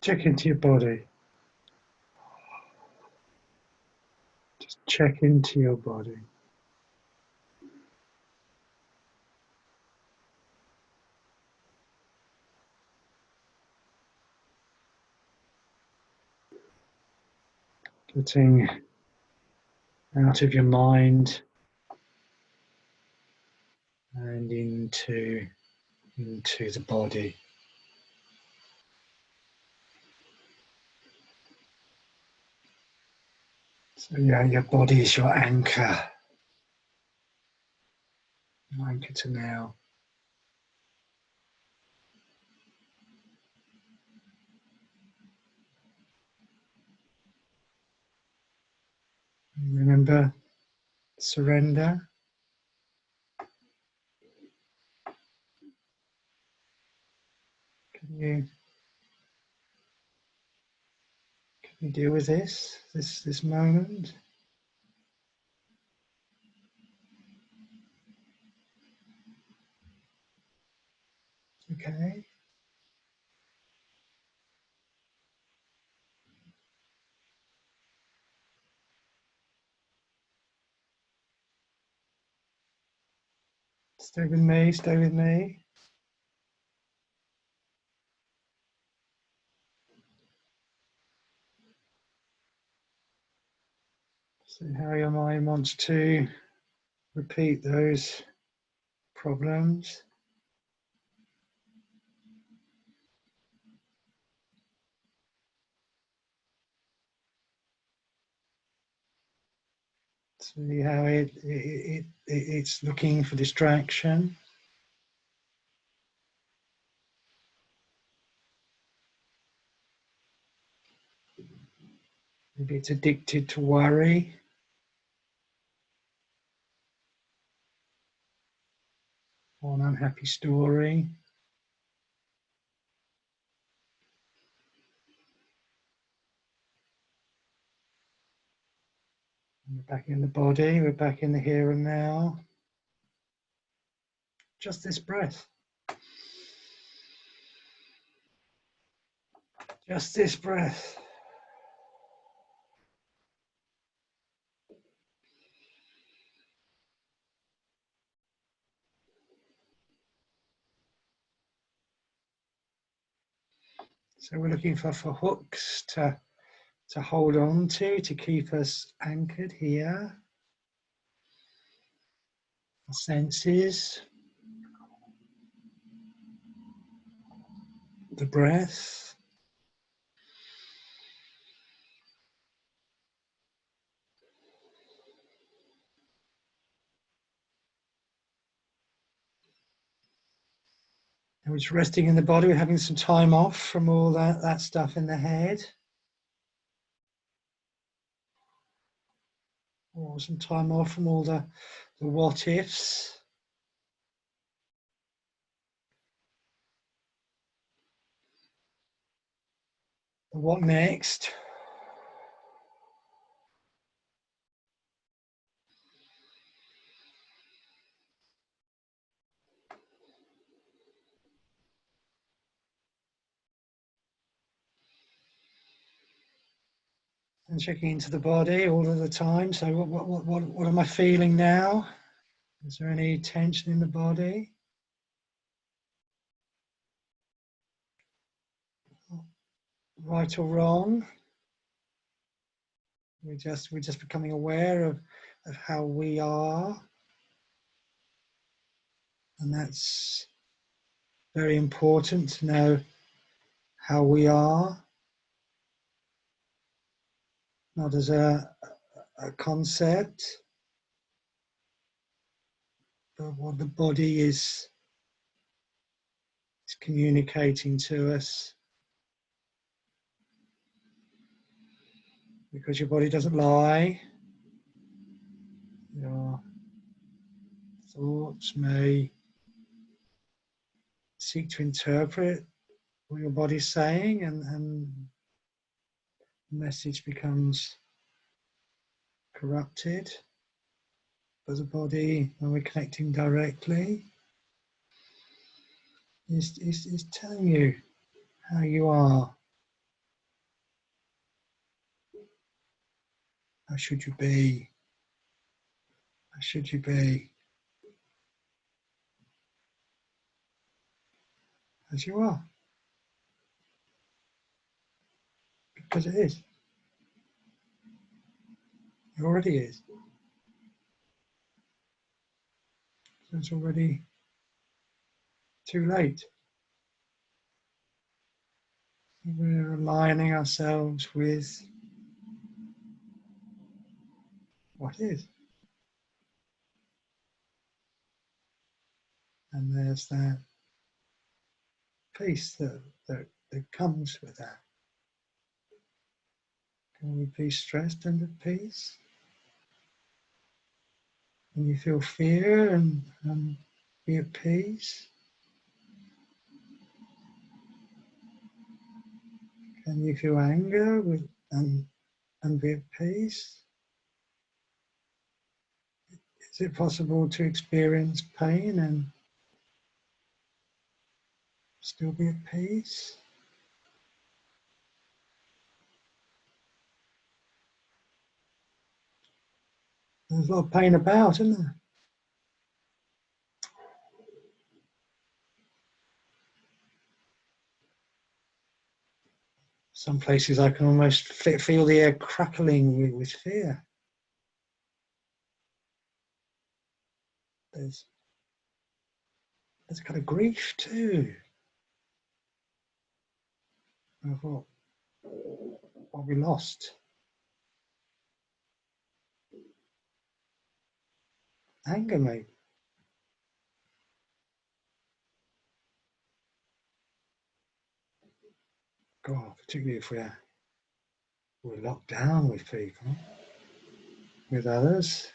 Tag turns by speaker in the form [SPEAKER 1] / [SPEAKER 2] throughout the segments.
[SPEAKER 1] Check into your body. Just check into your body. Getting out of your mind and into the body. So yeah, your body is your anchor. Your anchor to now. Remember, surrender. Can you deal with this moment? Okay. Stay with me, stay with me. See how your mind wants to repeat those problems. See how it's looking for distraction. Maybe it's addicted to worry. Or an unhappy story. We're back in the body, we're back in the here and now. Just this breath. Just this breath. So we're looking for hooks to hold on to keep us anchored here. Our senses, the breath. And we're just resting in the body, we're having some time off from all that stuff in the head. Or some time off from all the what ifs. The what next. And checking into the body all of the time. So what am I feeling now? Is there any tension in the body? Right or wrong? We're just becoming aware of how we are. And that's very important to know how we are. Not as a concept, but what the body is communicating to us. Because your body doesn't lie. Your thoughts may seek to interpret what your body's saying, and the message becomes corrupted. But the body, when we're connecting directly, is telling you how you are. How should you be? How should you be? As you are. Because it is. It already is. So it's already too late. We're aligning ourselves with what is. And there's that peace that comes with that. Can we be stressed and at peace? Can you feel fear and be at peace? Can you feel anger and be at peace? Is it possible to experience pain and still be at peace? There's a lot of pain about, isn't there? Some places I can almost feel the air crackling with fear. There's kind of grief too. Of what we lost. Anger maybe. God, particularly if we're locked down with people, with others.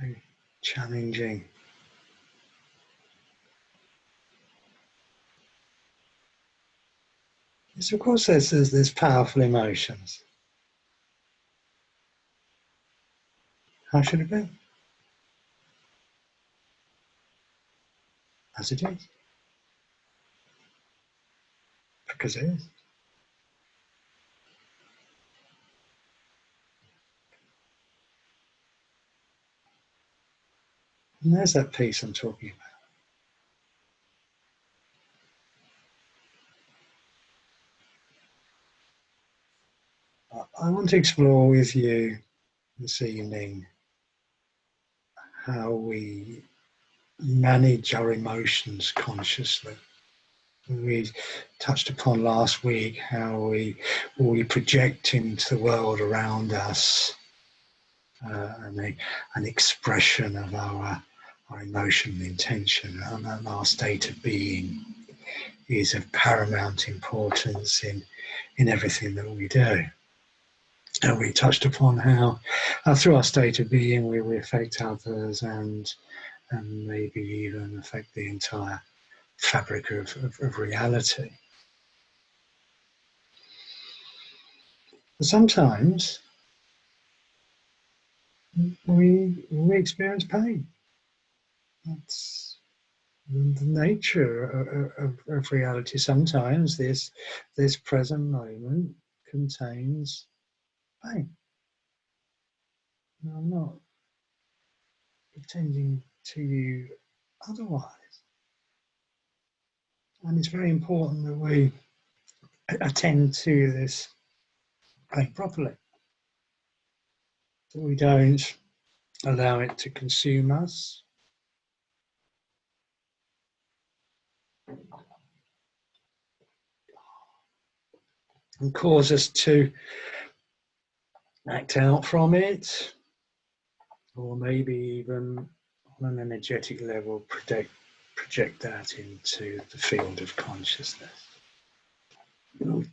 [SPEAKER 1] Very challenging. Yes, of course there's powerful emotions. How should it be? As it is. Because it is. And there's that peace I'm talking about. I want to explore with you this evening how we manage our emotions consciously. We touched upon last week how we project into the world around us an expression of our emotional intention, and our state of being is of paramount importance in everything that we do. And we touched upon how through our state of being we affect others and maybe even affect the entire fabric of reality. But sometimes we experience pain. That's the nature of reality. Sometimes this present moment contains pain. And I'm not pretending to you otherwise. And it's very important that we attend to this pain properly. That we don't allow it to consume us. And cause us to act out from it, or maybe even on an energetic level project that into the field of consciousness. We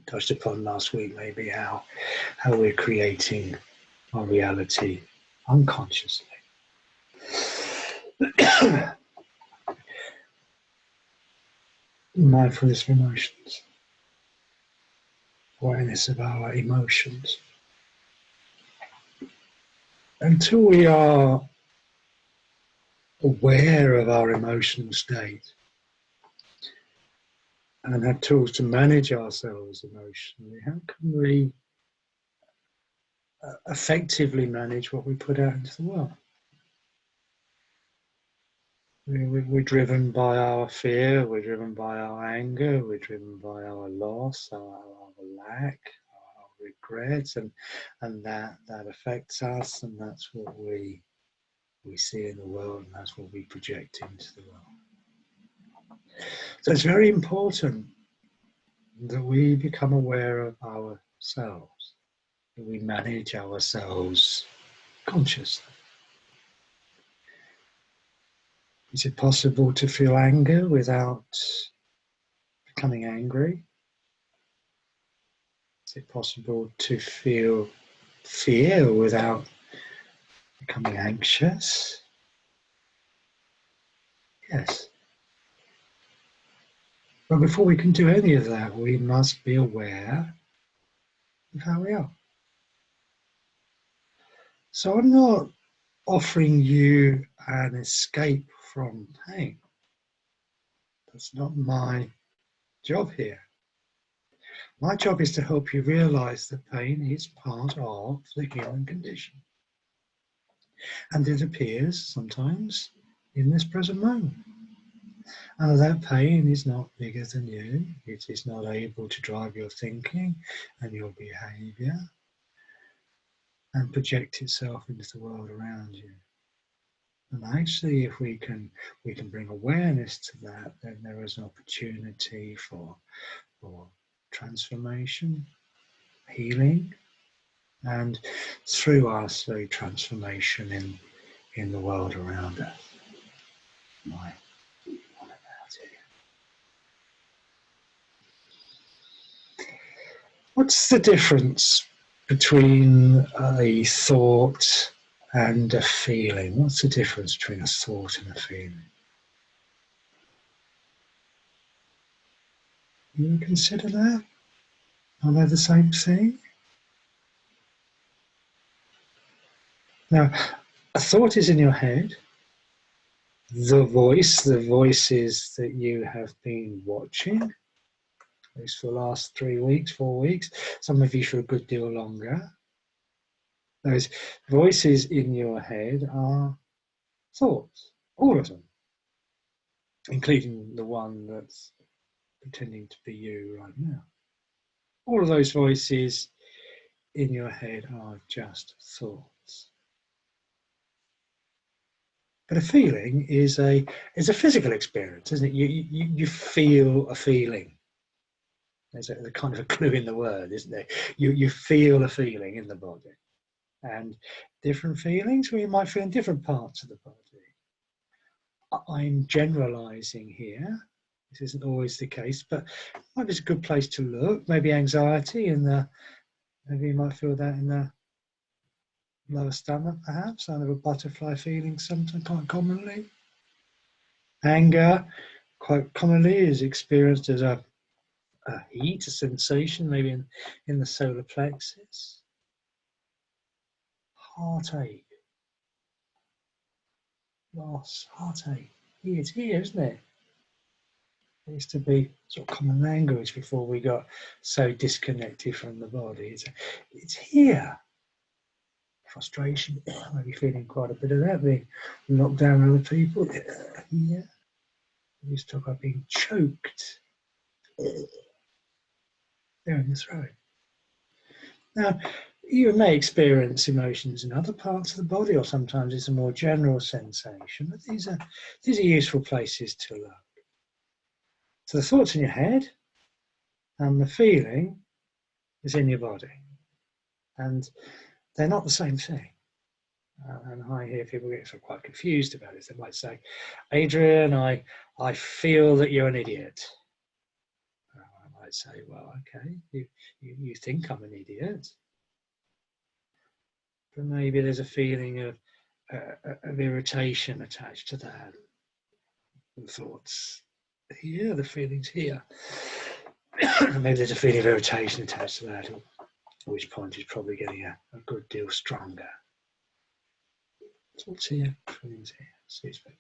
[SPEAKER 1] touched upon last week maybe how we're creating our reality unconsciously. Mindfulness of emotions, awareness of our emotions. Until we are aware of our emotional state, and have tools to manage ourselves emotionally, how can we effectively manage what we put out into the world? We're driven by our fear, we're driven by our anger, we're driven by our loss, our lack, our regrets, and that affects us, and that's what we see in the world, and that's what we project into the world. So it's very important that we become aware of ourselves, that we manage ourselves consciously. Is it possible to feel anger without becoming angry? Is it possible to feel fear without becoming anxious? Yes. But before we can do any of that, we must be aware of how we are. So I'm not offering you an escape from pain. That's not my job here. My job is to help you realize that pain is part of the human condition. And it appears sometimes in this present moment. And that pain is not bigger than you. It is not able to drive your thinking and your behavior and project itself into the world around you. And actually, if we can bring awareness to that, then there is an opportunity for transformation, healing, and through us, through transformation in the world around us. What's the difference between a thought and a feeling? What's the difference between a thought and a feeling? You consider that? Are they the same thing? Now, a thought is in your head. The voices that you have been watching, at least for the last 3 weeks, 4 weeks, some of you for a good deal longer. Those voices in your head are thoughts, all of them, including the one that's pretending to be you right now. All of those voices in your head are just thoughts. But a feeling is a physical experience, isn't it? You feel a feeling. There's a kind of a clue in the word, isn't there? You feel a feeling in the body. And different feelings, we might feel in different parts of the body. I'm generalizing here. This isn't always the case, but maybe it's a good place to look. Maybe anxiety maybe you might feel that in the lower stomach, perhaps, kind of a butterfly feeling sometimes, quite commonly. Anger, quite commonly, is experienced as a heat, a sensation, maybe in the solar plexus. Heartache, loss, heartache. It's here, isn't it? It used to be sort of common language before we got so disconnected from the body. It's here. Frustration, maybe feeling quite a bit of that, being locked down with other people. Yeah. We used to talk about being choked there in the throat. Now, you may experience emotions in other parts of the body, or sometimes it's a more general sensation, but these are useful places to look. So the thoughts in your head and the feeling is in your body. And they're not the same thing. And I hear people get quite confused about it. They might say, Adrian, I feel that you're an idiot. I might say, well, okay, you think I'm an idiot. But maybe there's a feeling of irritation attached to that. The thoughts here, the feelings here. Maybe there's a feeling of irritation attached to that, at which point it's probably getting a good deal stronger. Thoughts here, feelings here. Excuse me.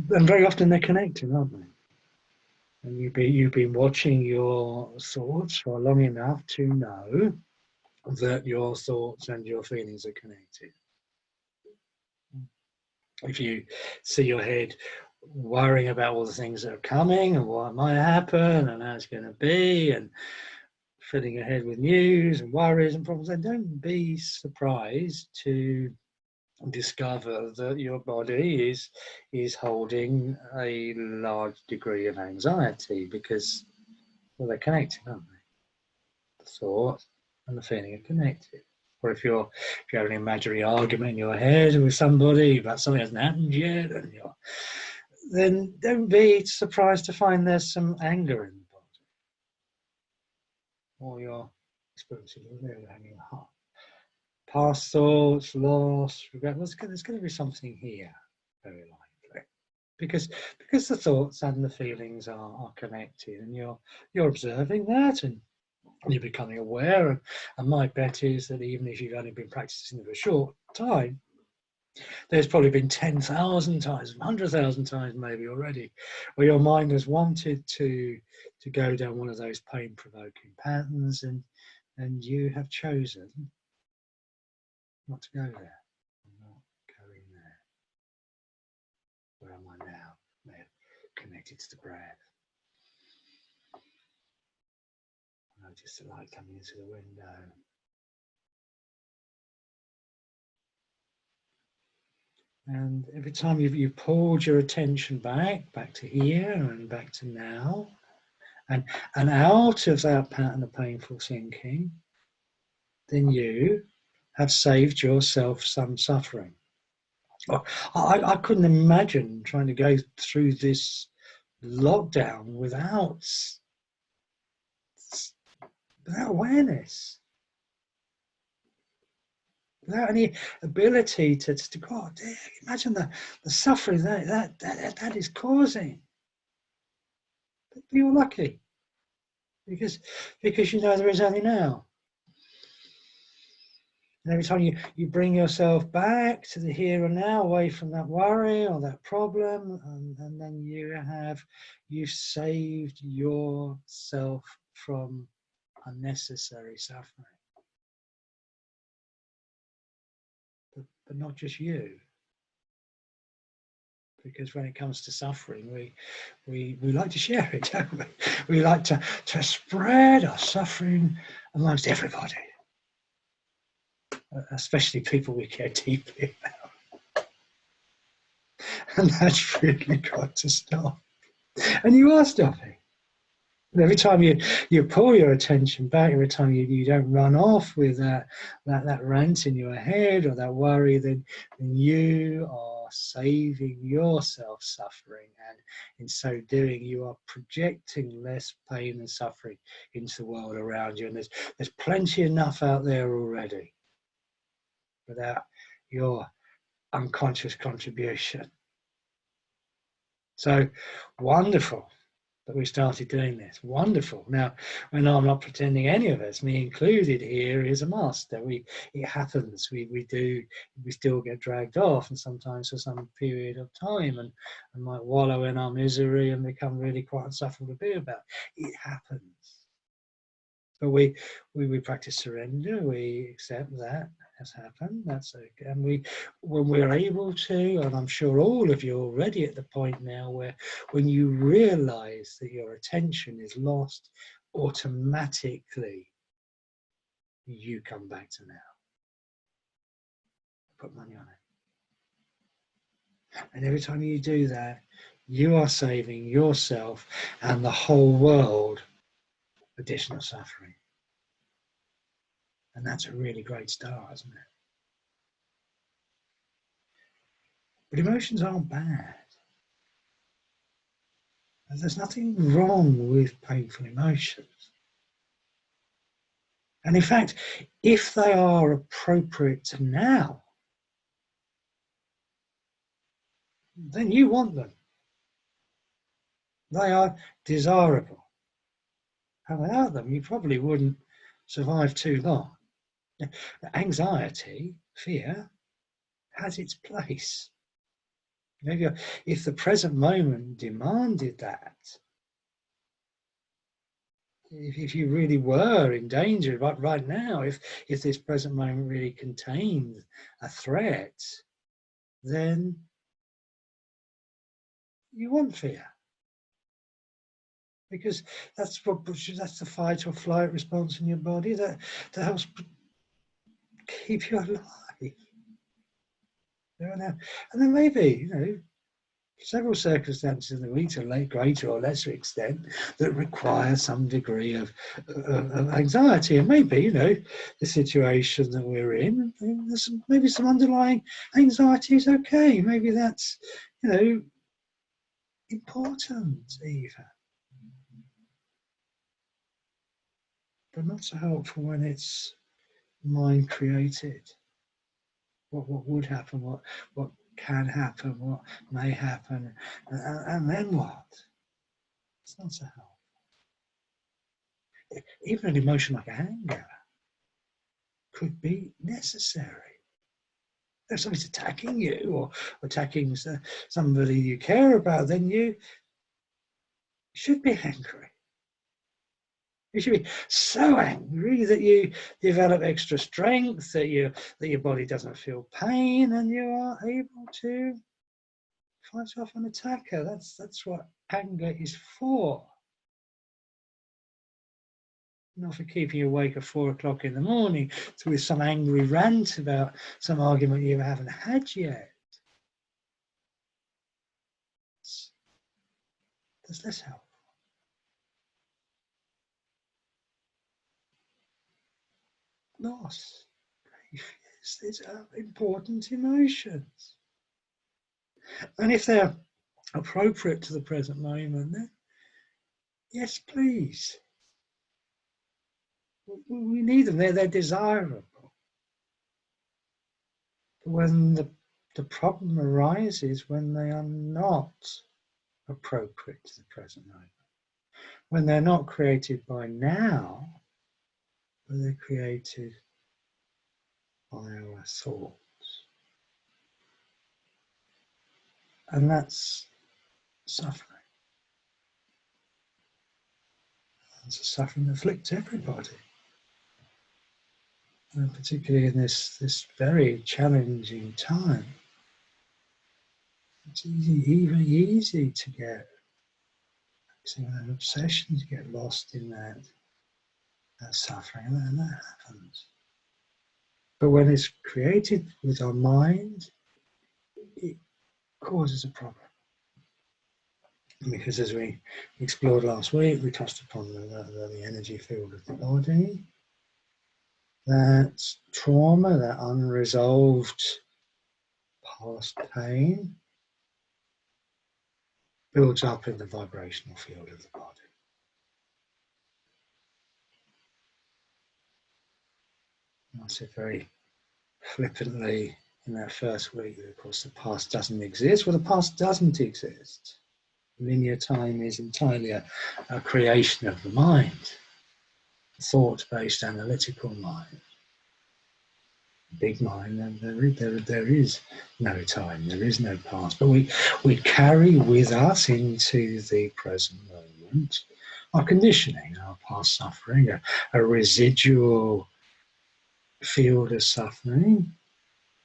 [SPEAKER 1] And very often they're connected, aren't they? And you've been watching your thoughts for long enough to know that your thoughts and your feelings are connected. If you see your head worrying about all the things that are coming and what might happen and how it's going to be, and filling your head with news and worries and problems, then don't be surprised to discover that your body is holding a large degree of anxiety, because, well, they're connected, aren't they? The thought and the feeling are connected. Or if you're having an imaginary argument in your head with somebody about something that hasn't happened yet, and then don't be surprised to find there's some anger in the body, or you're experiencing hanging heart. Past thoughts, loss, regret. There's going to be something here, very likely, because the thoughts and the feelings are connected, and you're observing that, and you're becoming aware. And my bet is that even if you've only been practicing for a short time, there's probably been 10,000 times, 100,000 times maybe already, where your mind has wanted to go down one of those pain-provoking patterns, and you have chosen not to go there. I'm not going there. Where am I now? They're connected to the breath. Notice the light coming into the window. And every time you've pulled your attention back to here and back to now, and out of that pattern of painful thinking, then you have saved yourself some suffering. I couldn't imagine trying to go through this lockdown without awareness, without any ability to God, imagine the suffering that is causing. But you're lucky, because you know there is only now. And every time you bring yourself back to the here and now, away from that worry or that problem, and then you've saved yourself from unnecessary suffering. But not just you. Because when it comes to suffering, we like to share it, don't we? We like to spread our suffering amongst everybody, especially people we care deeply about. And that's really got to stop. And you are stopping. And every time you pull your attention back, every time you don't run off with that rant in your head or that worry, then you are saving yourself suffering, and in so doing you are projecting less pain and suffering into the world around you. And there's plenty enough out there already without your unconscious contribution. So wonderful that we started doing this. Wonderful. Now, when I'm not pretending any of us, me included here, is a master. It happens. We still get dragged off, and sometimes for some period of time, and might wallow in our misery and become really quite insufferable to be about. It happens. But we practice surrender. We accept that has happened. That's okay. And when we're able to, and I'm sure all of you are already at the point now where when you realize that your attention is lost, automatically you come back to now. Put money on it. And every time you do that, you are saving yourself and the whole world additional suffering. And that's a really great start, isn't it? But emotions aren't bad. And there's nothing wrong with painful emotions. And in fact, if they are appropriate to now, then you want them. They are desirable. And without them, you probably wouldn't survive too long. Anxiety fear has its place. Maybe if the present moment demanded that, if you really were in danger right now, if this present moment really contained a threat, then you want fear. Because that's the fight or flight response in your body that helps keep you alive. And then maybe, several circumstances in the week to greater or lesser extent that require some degree of anxiety. And maybe, the situation that we're in, there's maybe some underlying anxiety is okay. Maybe that's, important even. But not so helpful when it's mind created. What would happen, what can happen, what may happen, and then what? It's not so helpful. Even an emotion like anger could be necessary. If somebody's attacking you or attacking somebody you care about, then you should be angry. You should be so angry that you develop extra strength, that your body doesn't feel pain, and you are able to fight off an attacker. That's what anger is for. Not for keeping you awake at 4 o'clock in the morning with some angry rant about some argument you haven't had yet. That's less helpful. Loss, grief, yes, these are important emotions. And if they're appropriate to the present moment, then yes, please. We need them. They're desirable. But when the problem arises when they are not appropriate to the present moment, when they're not created by now, but they're created by our thoughts. And that's suffering. It's a suffering that afflicts everybody. And particularly in this very challenging time. It's easy to get an obsession, to get lost in that suffering, and that happens. But when it's created with our mind, it causes a problem. Because as we explored last week, we touched upon the energy field of the body. That trauma, that unresolved past pain, builds up in the vibrational field of the body. I said very flippantly in that first week that, of course, the past doesn't exist. Well, the past doesn't exist. Linear time is entirely a creation of the mind, a thought-based analytical mind. Big mind, and there is no time, there is no past. But we carry with us into the present moment our conditioning, our past suffering, a residual field of suffering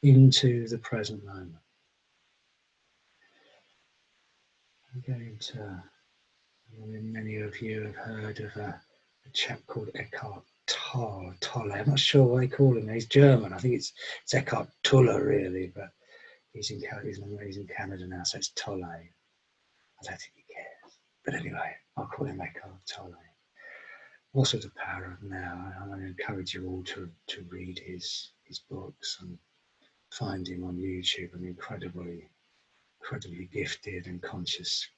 [SPEAKER 1] into the present moment. I'm going to, many of you have heard of a chap called Eckhart Tolle. I'm not sure what they call him. He's German. I think it's Eckhart Tolle, really, but he's in Canada now, so it's Tolle. I don't think he cares. But anyway, I'll call him Eckhart Tolle. Also the power of now. I want to encourage you all to read his books and find him on YouTube. An incredibly gifted and conscious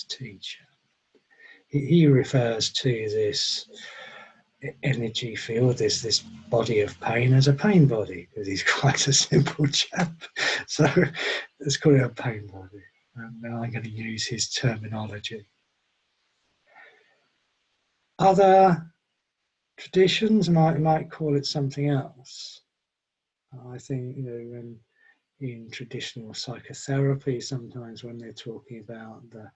[SPEAKER 1] teacher. He refers to this energy field, this body of pain, as a pain body, because he's quite a simple chap. So let's call it a pain body. And now I'm going to use his terminology. Other traditions might call it something else. I think, in traditional psychotherapy, sometimes when they're talking about the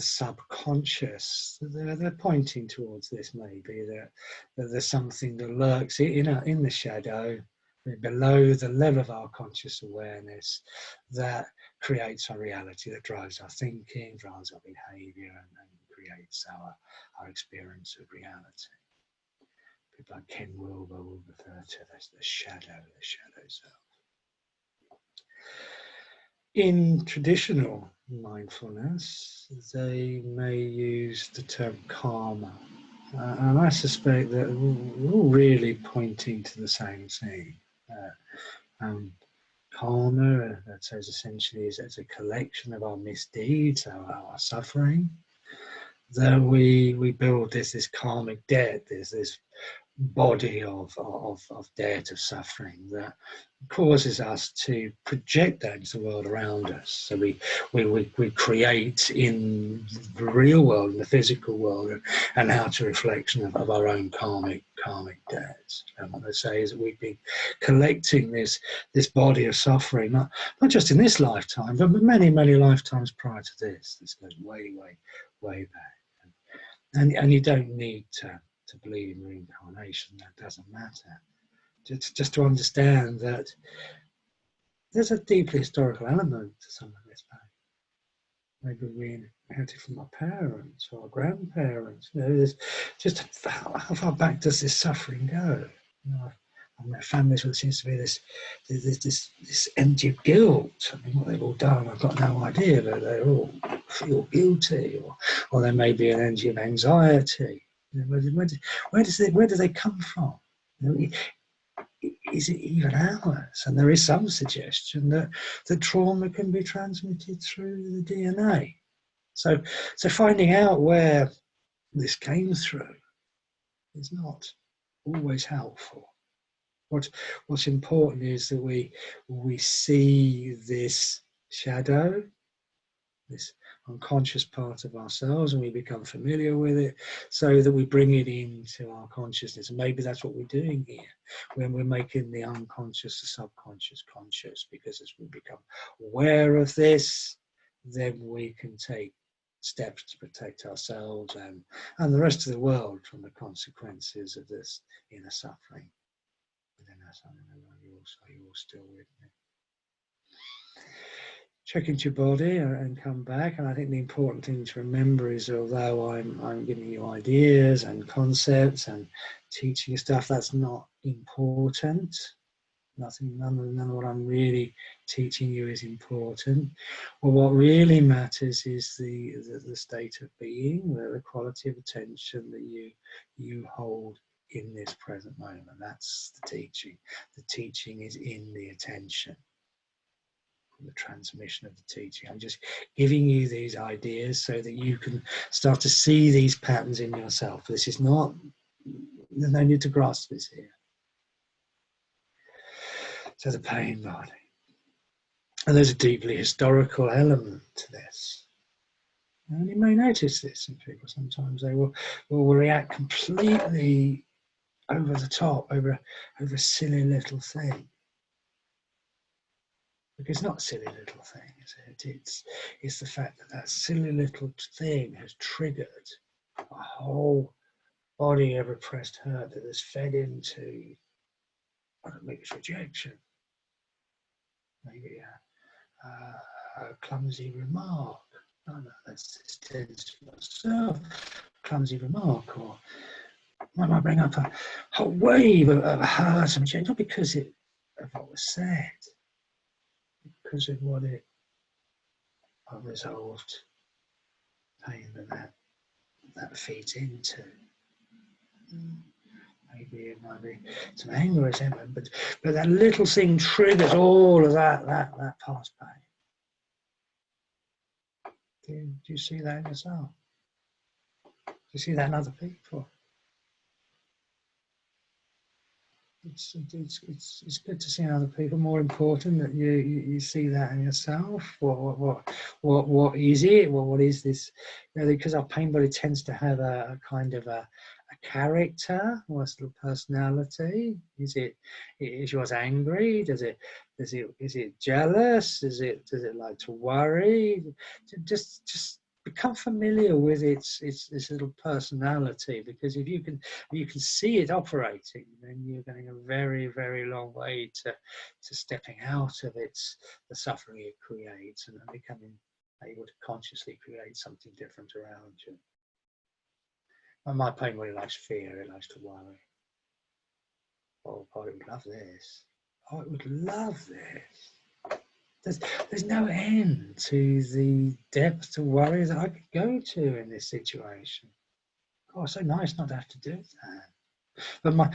[SPEAKER 1] subconscious, they're pointing towards this, maybe that there's something that lurks in the shadow, below the level of our conscious awareness, that creates our reality, that drives our thinking, drives our behavior, and creates our experience of reality. People like Ken Wilber will refer to this the shadow self. In traditional mindfulness, they may use the term karma, and I suspect that we're all really pointing to the same thing. Karma, that says essentially, is a collection of our misdeeds, our suffering, that we build this karmic debt, this body of debt, of suffering, that causes us to project that into the world around us. So we create in the real world, in the physical world, an outer reflection of our own karmic debts. And what they say is that we've been collecting this body of suffering, not just in this lifetime, but many lifetimes prior to this. This goes way back. And you don't need to believe in reincarnation. That doesn't matter. Just to understand that there's a deeply historical element to some of this pain. Maybe we inherited from our parents or our grandparents. There's just how far back does this suffering go? I've met families where there seems to be this empty of guilt. I mean, what they've all done, I've got no idea, but they all feel guilty, or there may be an energy of anxiety. Where do they come from? Is it even ours? And there is some suggestion that the trauma can be transmitted through the DNA. So finding out where this came through is not always helpful. What's important is that we see this shadow, this unconscious part of ourselves, and we become familiar with it, so that we bring it into our consciousness. And maybe that's what we're doing here, when we're making the unconscious, the subconscious conscious, because as we become aware of this, then we can take steps to protect ourselves and the rest of the world from the consequences of this inner suffering within us. I don't know, you're all still with me. Check into your body and come back. And I think the important thing to remember is, although I'm giving you ideas and concepts and teaching you stuff, that's not important. None of what I'm really teaching you is important. Well, what really matters is the state of being, the quality of attention that you hold in this present moment. That's the teaching. The teaching is in the attention. The transmission of the teaching. I'm just giving you these ideas so that you can start to see these patterns in yourself. This is not, there's no need to grasp this here. So the pain body. And there's a deeply historical element to this. And you may notice this in people. Sometimes they will react completely over the top, over a silly little thing. Because it's not a silly little thing, is it? It's the fact that silly little thing has triggered a whole body of repressed hurt that has fed into, I don't think it's rejection, maybe a clumsy remark. No, that's extends to myself. Clumsy remark, or I might bring up a whole wave of hurt and rejection, not because of what was said, because of what it unresolved pain that feeds into. Maybe it might be some anger, resentment, but that little thing triggers all of that past pain. Do you see that in yourself? Do you see that in other people? It's good to see in other people. More important that you see that in yourself. What is it? What is this? Because our pain body tends to have a kind of a character? What's the personality? Is yours angry? Is it jealous? Does it like to worry? Just become familiar with its little personality, because if you can see it operating, then you're going a very, very long way to stepping out of the suffering it creates, and becoming able to consciously create something different around you. And my pain really likes fear, it likes to worry. Oh God, it would love this. Oh, it would love this. There's no end to the depth of worry that I could go to in this situation. Oh, so nice not to have to do that. But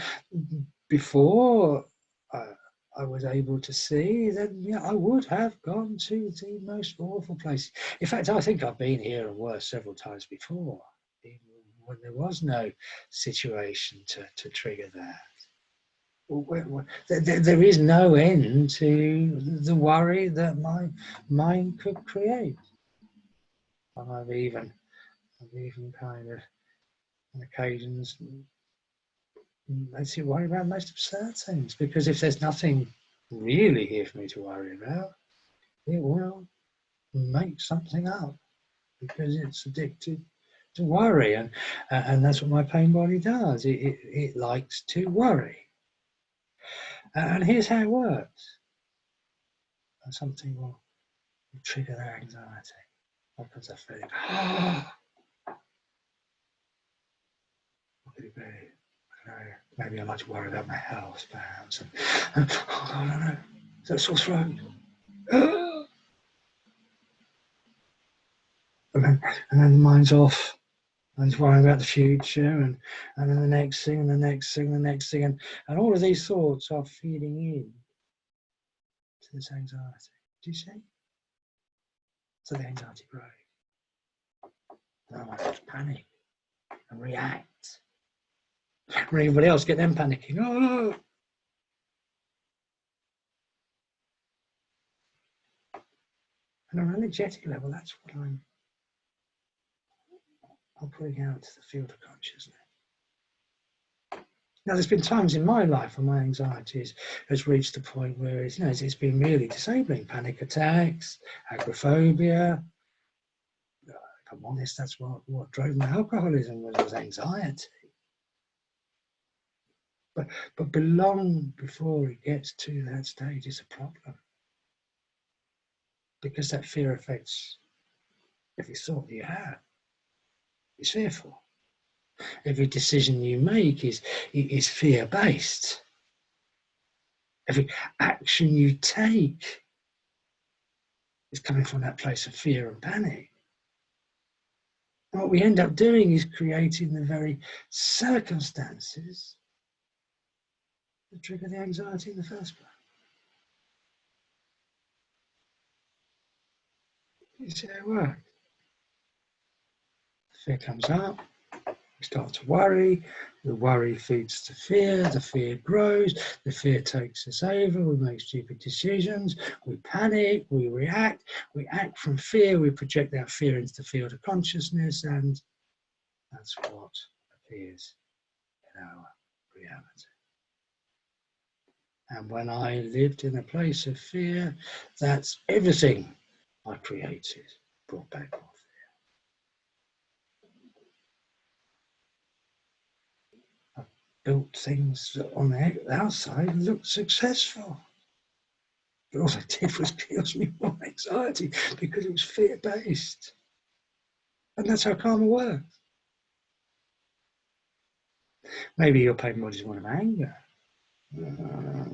[SPEAKER 1] before I was able to see, then yeah, I would have gone to the most awful place. In fact, I think I've been here and worse several times before, even when there was no situation to trigger that. There is no end to the worry that my mind could create. And I've even kind of, on occasions, makes you worry about the most absurd things, because if there's nothing really here for me to worry about, it will make something up, because it's addicted to worry, and that's what my pain body does. It likes to worry. And here's how it works. And something will trigger their anxiety. What comes that feeling? What could it be? I don't know. Maybe I like to worry about my health, perhaps. And oh, I don't know. Is that a sore throat? And then the mind's off. And it's worrying about the future, and then the next thing, and the next thing, the next thing. And all of these thoughts are feeding in to this anxiety. Do you see? So the anxiety grows. And I might panic and react. Or anybody else get them panicking. Oh! And on an energetic level, that's what I'm putting out to the field of consciousness. Now, there's been times in my life when my anxiety has reached a point where it's been really disabling. Panic attacks, agoraphobia. If I'm honest, that's what drove my alcoholism, was anxiety. But long before it gets to that stage, it's a problem. Because that fear affects every thought you have. It's fearful. Every decision you make is fear-based. Every action you take is coming from that place of fear and panic. And what we end up doing is creating the very circumstances that trigger the anxiety in the first place. You see how it works? Fear comes up, we start to worry, the worry feeds the fear grows, the fear takes us over, we make stupid decisions, we panic, we react, we act from fear, we project that fear into the field of consciousness, and that's what appears in our reality. And when I lived in a place of fear, that's everything I created brought back more fear. I built things that on the outside looked successful. But all I did was cause me more anxiety because it was fear-based. And that's how karma works. Maybe your pain body is one of anger.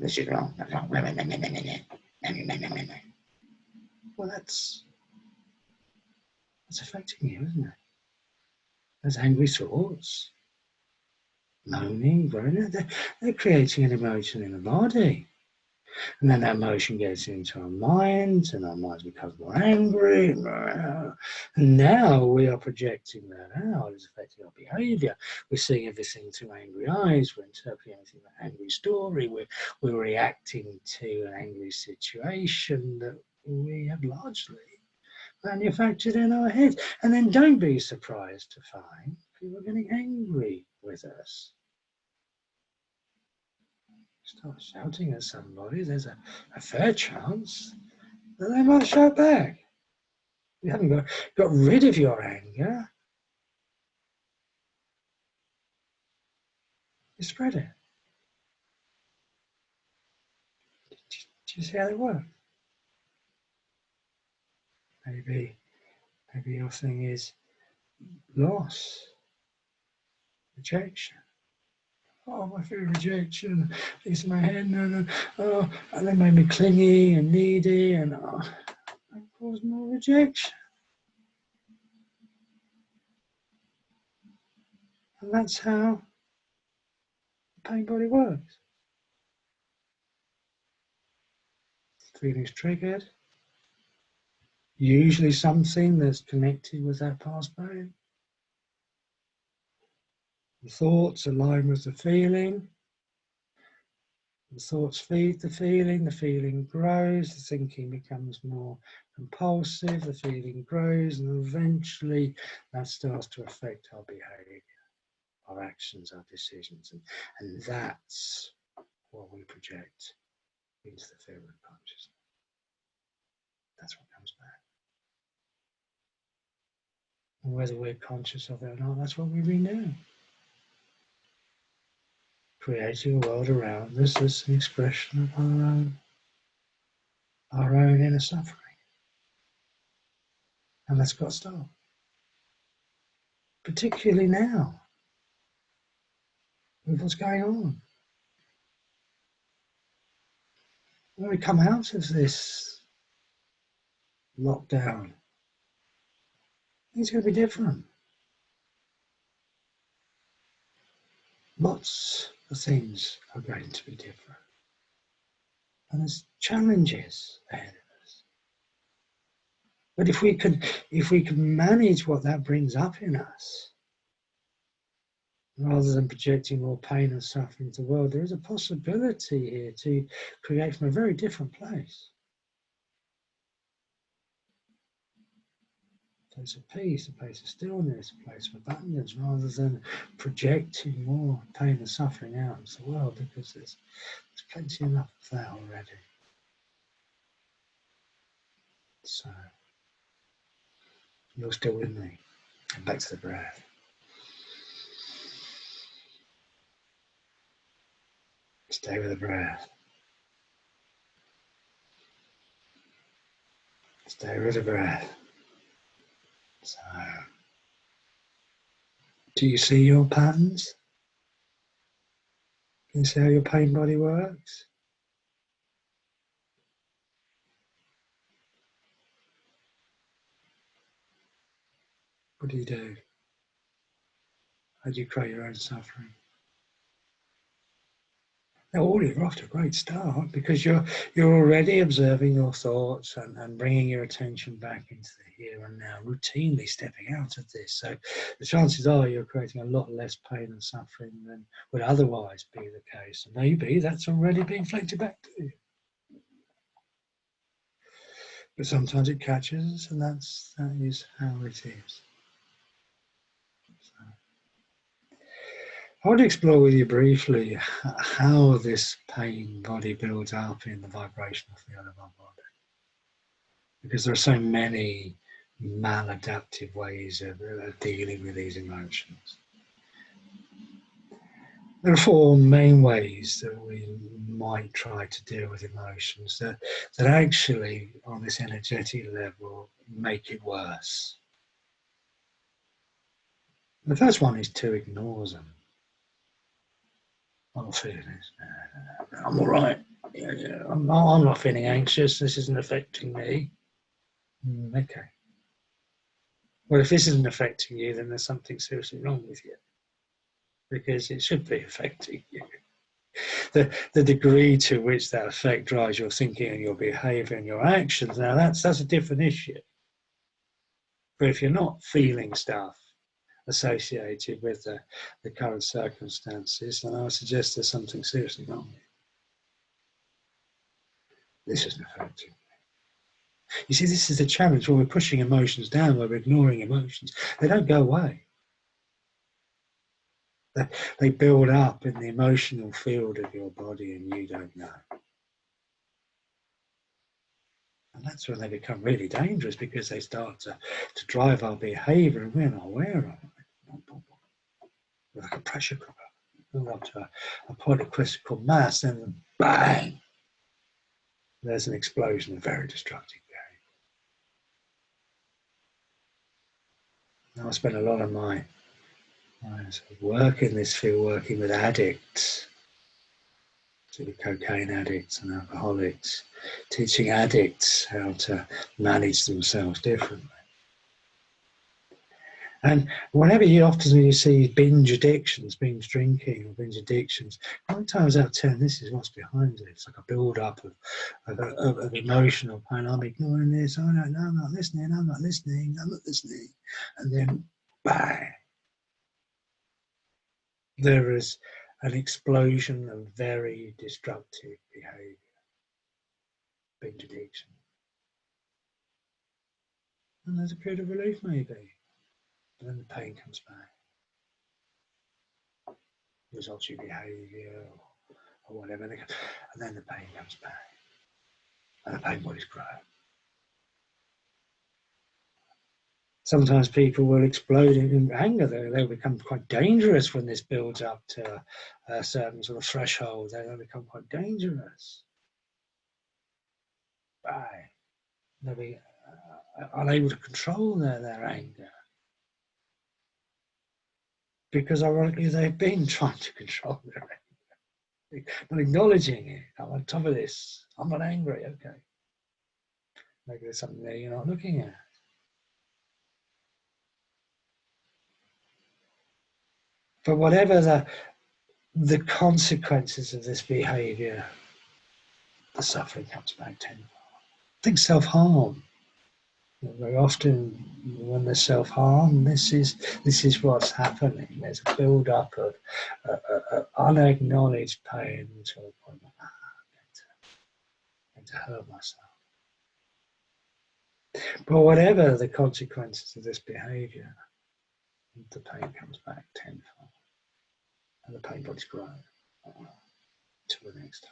[SPEAKER 1] This is wrong. That's wrong. Well, that's affecting you, isn't it? Those angry thoughts, moaning, groaning, they're creating an emotion in the body. And then that emotion gets into our minds, and our minds become more angry. And now we are projecting that out. It's affecting our behavior. We're seeing everything through angry eyes. We're interpreting everything with an angry story. We're reacting to an angry situation that we have largely manufactured in our heads. And then don't be surprised to find, people are getting angry with us. Start shouting at somebody, there's a fair chance that they might shout back. You haven't got rid of your anger. You spread it. Do you see how they work? Maybe your thing is loss, rejection. Oh, I feel rejection. It's in my head. No. Oh, and they made me clingy and needy, and that caused more rejection. And that's how the pain body works. Feelings triggered. Usually something that's connected with that past pain. The thoughts align with the feeling. The thoughts feed the feeling grows, the thinking becomes more compulsive, the feeling grows, and eventually that starts to affect our behavior, our actions, our decisions, and that's what we project into the field of consciousness. That's what comes back. And whether we're conscious of it or not, that's what we renew. Creating a world around us that's an expression of our own inner suffering. And that's got to stop. Particularly now, with what's going on. When we come out of this lockdown, it's going to be different. Lots of things are going to be different. And there's challenges ahead of us. But if we can manage what that brings up in us, rather than projecting more pain and suffering into the world, there is a possibility here to create from a very different place. A place of peace, a place of stillness, a place of abundance, rather than projecting more pain and suffering out into the world, because there's plenty enough of that already. So, you're still with me. And back to the breath. Stay with the breath. Stay with the breath. So, do you see your patterns? Can you see how your pain body works? What do you do? How do you create your own suffering? Now, already you're off to a great start, because you're already observing your thoughts and bringing your attention back into the here and now, routinely stepping out of this. So the chances are you're creating a lot less pain and suffering than would otherwise be the case. And maybe that's already being reflected back to you. But sometimes it catches us, and that is how it is. So, I want to explore with you briefly how this pain body builds up in the vibrational field of our body. Because there are so many maladaptive ways of dealing with these emotions. There are four main ways that we might try to deal with emotions that actually, on this energetic level, make it worse. The first one is to ignore them. I'm not feeling this. I'm all right. Yeah. I'm not feeling anxious. This isn't affecting me. Okay. Well, if this isn't affecting you, then there's something seriously wrong with you, because it should be affecting you. The degree to which that effect drives your thinking and your behaviour and your actions, now that's a different issue. But if you're not feeling stuff associated with the current circumstances, then I would suggest there's something seriously wrong. This isn't affecting me. You see, this is the challenge when we're pushing emotions down, when we're ignoring emotions. They don't go away. They build up in the emotional field of your body and you don't know. And that's when they become really dangerous, because they start to drive our behaviour and we're not aware of it. Like a pressure cooker. Build up to a point of critical mass, and bang! There's an explosion of very destructive behaviour. Now, I spend a lot of my sort of work in this field working with addicts, particularly cocaine addicts and alcoholics, teaching addicts how to manage themselves differently. And whenever often you see binge addictions, binge drinking or binge addictions, 9 times out of 10, this is what's behind it. It's like a build-up of emotional pain. I'm ignoring this. Oh, no, I'm not listening. I'm not listening. I'm not listening. And then, bang, there is an explosion of very destructive behaviour. Binge addiction. And there's a period of relief, maybe. And then the pain comes back. Results your behaviour or whatever. And then the pain comes back. And the pain bodies grow. Sometimes people will explode in anger. They'll become quite dangerous when this builds up to a certain sort of threshold. They'll become quite dangerous. Bye. They'll be unable to control their anger. Because ironically, they've been trying to control their anger. Not acknowledging it. I'm on top of this. I'm not angry. Okay. Maybe there's something there you're not looking at. But whatever the consequences of this behaviour, the suffering comes back tenfold. Think self-harm. Very often, when there's self-harm, this is what's happening. There's a build-up of unacknowledged pain to a point where I'm going to hurt myself. But whatever the consequences of this behaviour, the pain comes back tenfold, and the pain bodies grow until the next time.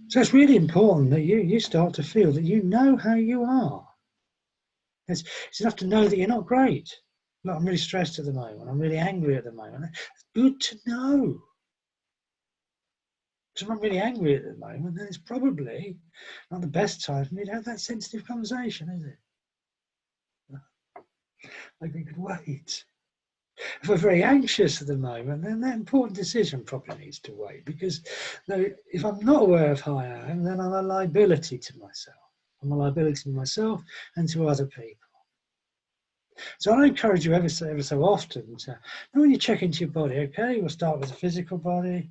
[SPEAKER 1] So it's really important that you start to feel that you know how you are. It's enough to know that you're not great. Look, I'm really stressed at the moment. I'm really angry at the moment. It's good to know. Because if I'm really angry at the moment, then it's probably not the best time for me to have that sensitive conversation, is it? Like we could wait. If we're very anxious at the moment, then that important decision probably needs to wait, because if I'm not aware of how I am, then I'm a liability to myself. I'm a liability to myself and to other people. So I encourage you ever so often to, when you check into your body, okay, we'll start with the physical body,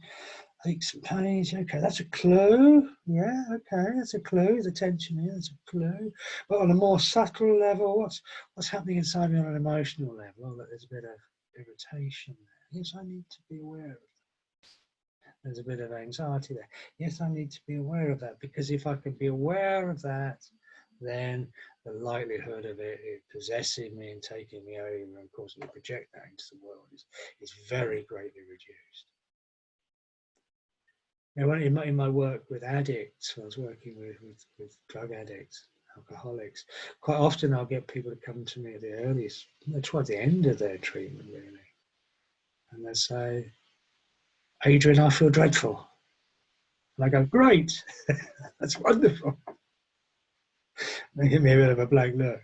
[SPEAKER 1] aches and pains, okay, that's a clue, yeah, okay, that's a clue, the tension here, that's a clue. But on a more subtle level, what's happening inside me on an emotional level? Oh, there's a bit of irritation there. Yes, I need to be aware of that. There's a bit of anxiety there. Yes, I need to be aware of that, because if I can be aware of that, then the likelihood of it possessing me and taking me over and causing me to project that into the world is very greatly reduced. Now, in my work with addicts, I was working with drug addicts, alcoholics, quite often I'll get people to come to me at the earliest, towards the end of their treatment, really. And they say, Adrian, I feel dreadful. And I go, great, that's wonderful. They give me a bit of a blank look.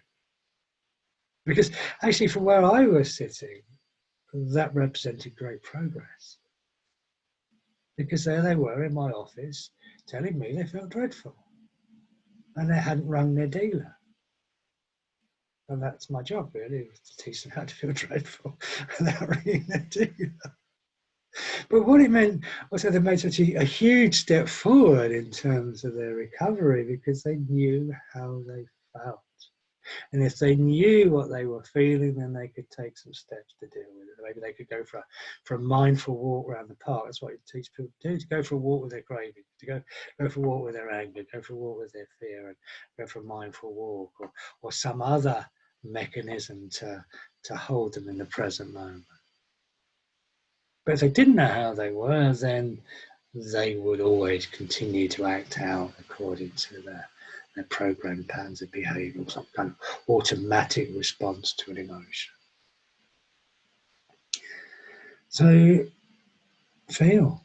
[SPEAKER 1] Because actually from where I was sitting, that represented great progress. Because there they were in my office telling me they felt dreadful. And they hadn't rung their dealer. And that's my job, really, to teach them how to feel dreadful without ringing their dealer. But what it meant was that they made such a huge step forward in terms of their recovery, because they knew how they felt. And if they knew what they were feeling, then they could take some steps to deal with it. Maybe they could go for a mindful walk around the park. That's what you teach people to do, to go for a walk with their craving, to go for a walk with their anger, go for a walk with their fear, and go for a mindful walk, or some other mechanism to hold them in the present moment. But if they didn't know how they were, then they would always continue to act out according to their programmed patterns of behavior, some kind of automatic response to an emotion. So feel.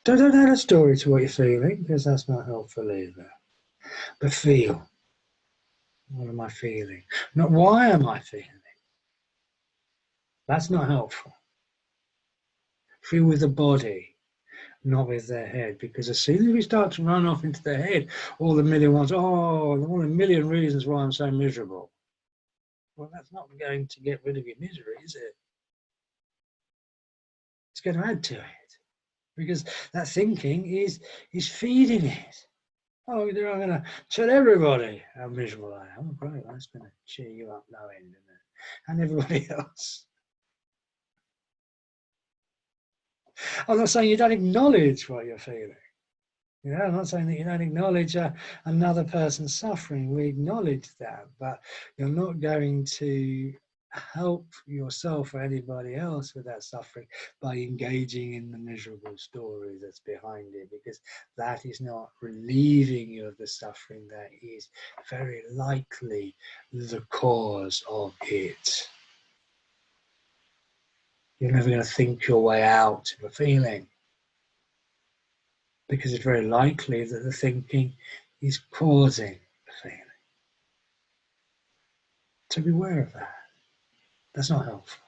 [SPEAKER 1] Don't add a story to what you're feeling, because that's not helpful either. But feel. What am I feeling? Not why am I feeling? That's not helpful. Feel with the body, not with their head, because as soon as we start to run off into their head, all the million reasons why I'm so miserable. Well, that's not going to get rid of your misery, is it? It's going to add to it, because that thinking is feeding it. Oh, I'm going to tell everybody how miserable I am. Oh, great, that's going to cheer you up no end, isn't it? And everybody else. I'm not saying you don't acknowledge what you're feeling. Yeah, I'm not saying that you don't acknowledge another person's suffering. We acknowledge that, but you're not going to help yourself or anybody else with that suffering by engaging in the miserable story that's behind it, because that is not relieving you of the suffering. That is very likely the cause of it. You're never going to think your way out of a feeling, because it's very likely that the thinking is causing the feeling. So beware of that. That's not helpful.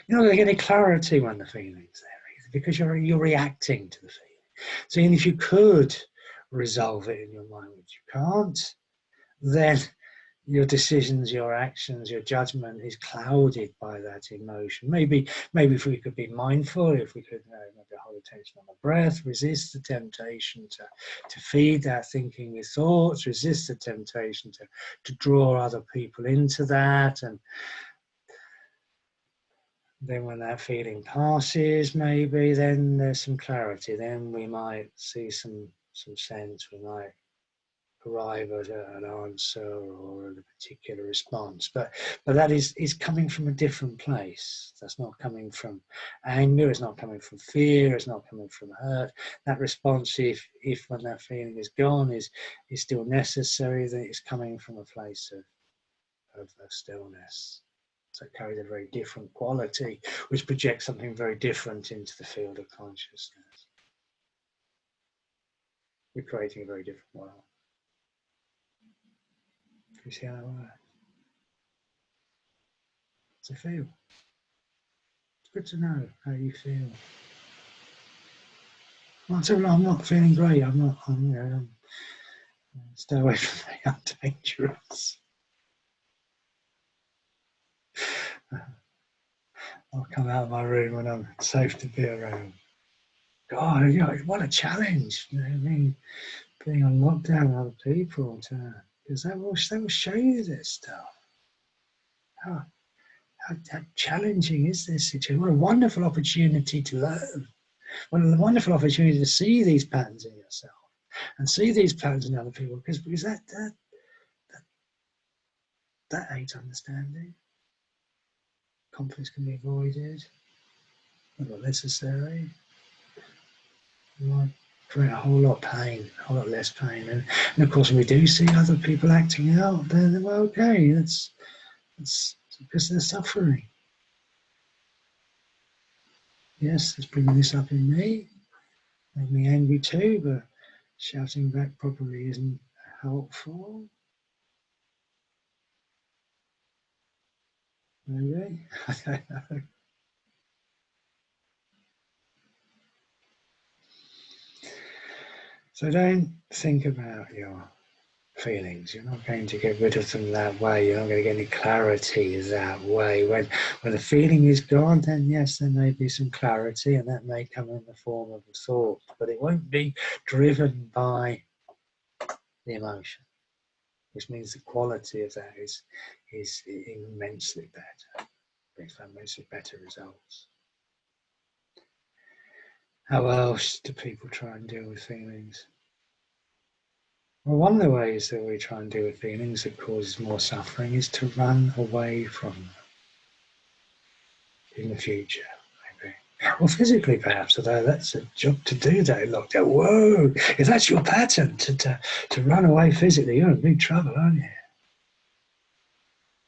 [SPEAKER 1] You're not going to get any clarity when the feeling's there, because you're reacting to the feeling. So even if you could resolve it in your mind, which you can't, then your decisions, your actions, your judgment is clouded by that emotion. Maybe if we could be mindful, if we could maybe hold attention on the breath, resist the temptation to feed that thinking with thoughts, resist the temptation to draw other people into that, and then when that feeling passes, maybe then there's some clarity. Then we might see some sense. We might arrive at an answer or a particular response, but that is coming from a different place. That's not coming from anger, it's not coming from fear, it's not coming from hurt. That response, if when that feeling is gone, is still necessary, then it's coming from a place of stillness. So it carries a very different quality, which projects something very different into the field of consciousness. We're creating a very different world. You see how that works? So feel. It's good to know how you feel. I'm not feeling great. Stay away from me. I'm dangerous. I'll come out of my room when I'm safe to be around. God, what a challenge! You know what I mean? Being on lockdown with other people, because they will show you this stuff. How challenging is this situation? What a wonderful opportunity to learn. What a wonderful opportunity to see these patterns in yourself and see these patterns in other people, because that aids understanding. Conflicts can be avoided, not necessary. It might create a whole lot of pain, a whole lot less pain. And of course, when we do see other people acting out, then well, okay, that's because they're suffering. Yes, it's bringing this up in me, making me angry too, but shouting back probably isn't helpful. Maybe. I don't know. So don't think about your feelings. You're not going to get rid of them that way. You're not going to get any clarity that way. When the feeling is gone, then yes, there may be some clarity, and that may come in the form of a thought, but it won't be driven by the emotion, which means the quality of that is immensely better, brings immensely better results. How else do people try and deal with feelings? Well, one of the ways that we try and deal with feelings that causes more suffering is to run away from them. in the future, maybe. Or physically, perhaps, although that's a job to do that in lockdown. Whoa! If that's your pattern, to run away physically, you're in big trouble, aren't you?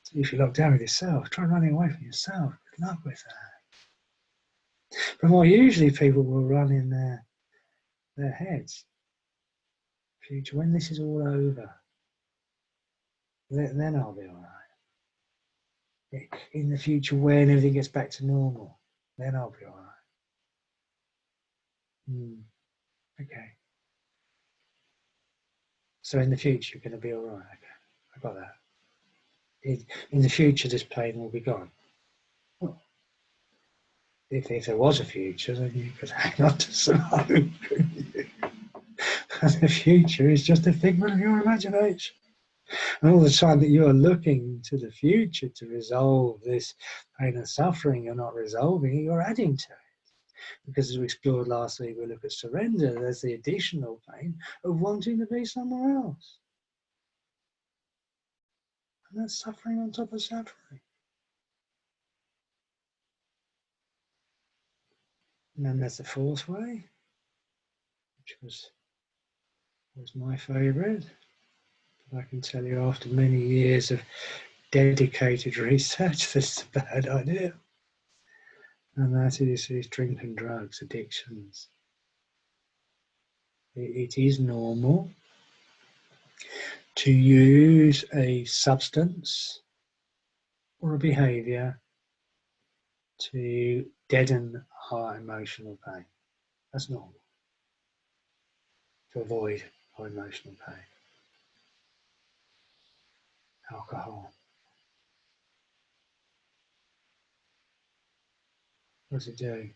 [SPEAKER 1] So if you lock down with yourself, try running away from yourself. Good luck with that. But more usually, people will run in their heads. Future, when this is all over, then I'll be all right. In the future, when everything gets back to normal, then I'll be all right. Okay. So in the future, you're going to be all right. Okay, I got that. In the future, this pain will be gone. Well, if there was a future, then you could hang on to some hope. And the future is just a figment of your imagination. And all the time that you are looking to the future to resolve this pain and suffering, you're not resolving it, you're adding to it. Because as we explored last week, we look at surrender, there's the additional pain of wanting to be somewhere else. And that's suffering on top of suffering. And then there's the fourth way, which was my favourite. I can tell you after many years of dedicated research, this is a bad idea. And that is drink and drugs, addictions. It is normal to use a substance or a behaviour to deaden our emotional pain. That's normal. To avoid our emotional pain. Alcohol. What does it do?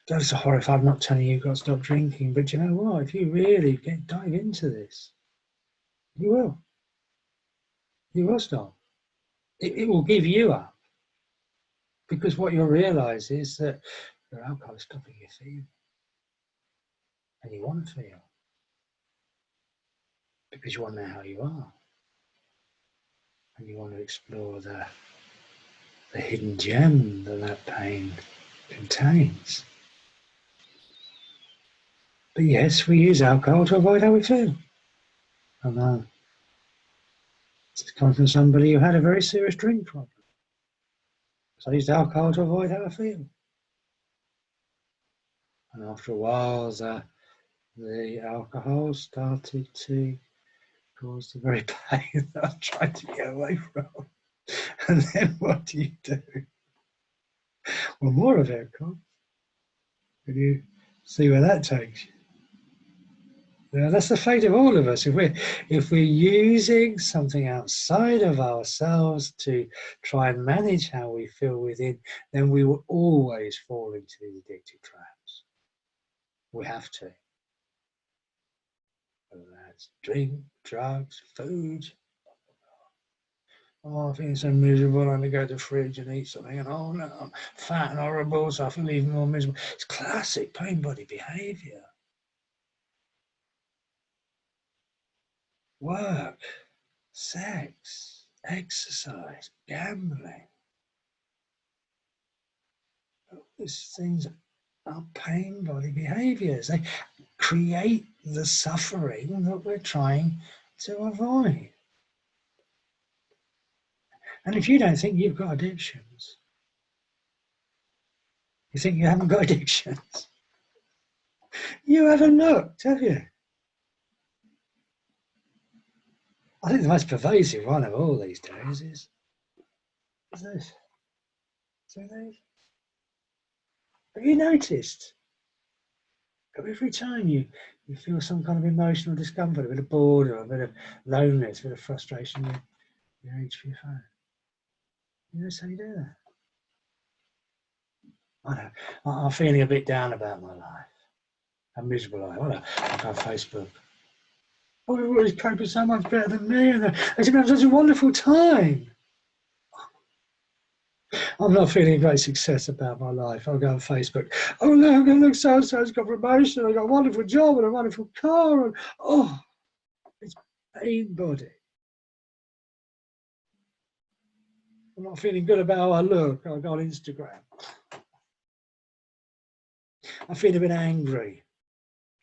[SPEAKER 1] That's horrifying. I'm not telling you you've got to stop drinking, but you know what? If you really dive into this, you will. You will stop. It will give you up. Because what you'll realise is that your alcohol is stopping you feeling. And you want to feel. Because you want to know how you are. And you want to explore the hidden gem that pain contains. But yes, we use alcohol to avoid how we feel. I know. It's coming from somebody who had a very serious drink problem. So I used alcohol to avoid how I feel. And after a while, the alcohol started to cause the very pain that I tried to get away from. And then what do? Well, more of it, of course. Can you see where that takes you? Now, that's the fate of all of us. If we're using something outside of ourselves to try and manage how we feel within, then we will always fall into these addictive traps. We have to. Whether that's drink, drugs, food. Oh, I feel so miserable. I'm going to go to the fridge and eat something. And oh no, I'm fat and horrible, so I feel even more miserable. It's classic pain body behaviour. Work, sex, exercise, gambling. These things are pain body behaviours. They create the suffering that we're trying to avoid. And if you don't think you've got addictions, you think you haven't got addictions, you haven't looked, have you? I think the most pervasive one of all these days is this. See these? Have you noticed? Every time you feel some kind of emotional discomfort, a bit of boredom, a bit of loneliness, a bit of frustration, you reach for your phone. You notice how you do that? I know. I'm feeling a bit down about my life. A miserable life. I go on Facebook. Oh, everybody's coping so much better than me, and they seem to have such a wonderful time. I'm not feeling a great success about my life. I'll go on Facebook. Oh, look, so-and-so's got promotion. I've got a wonderful job and a wonderful car. And, oh, it's pain body. I'm not feeling good about how I look. I go on Instagram. I feel a bit angry.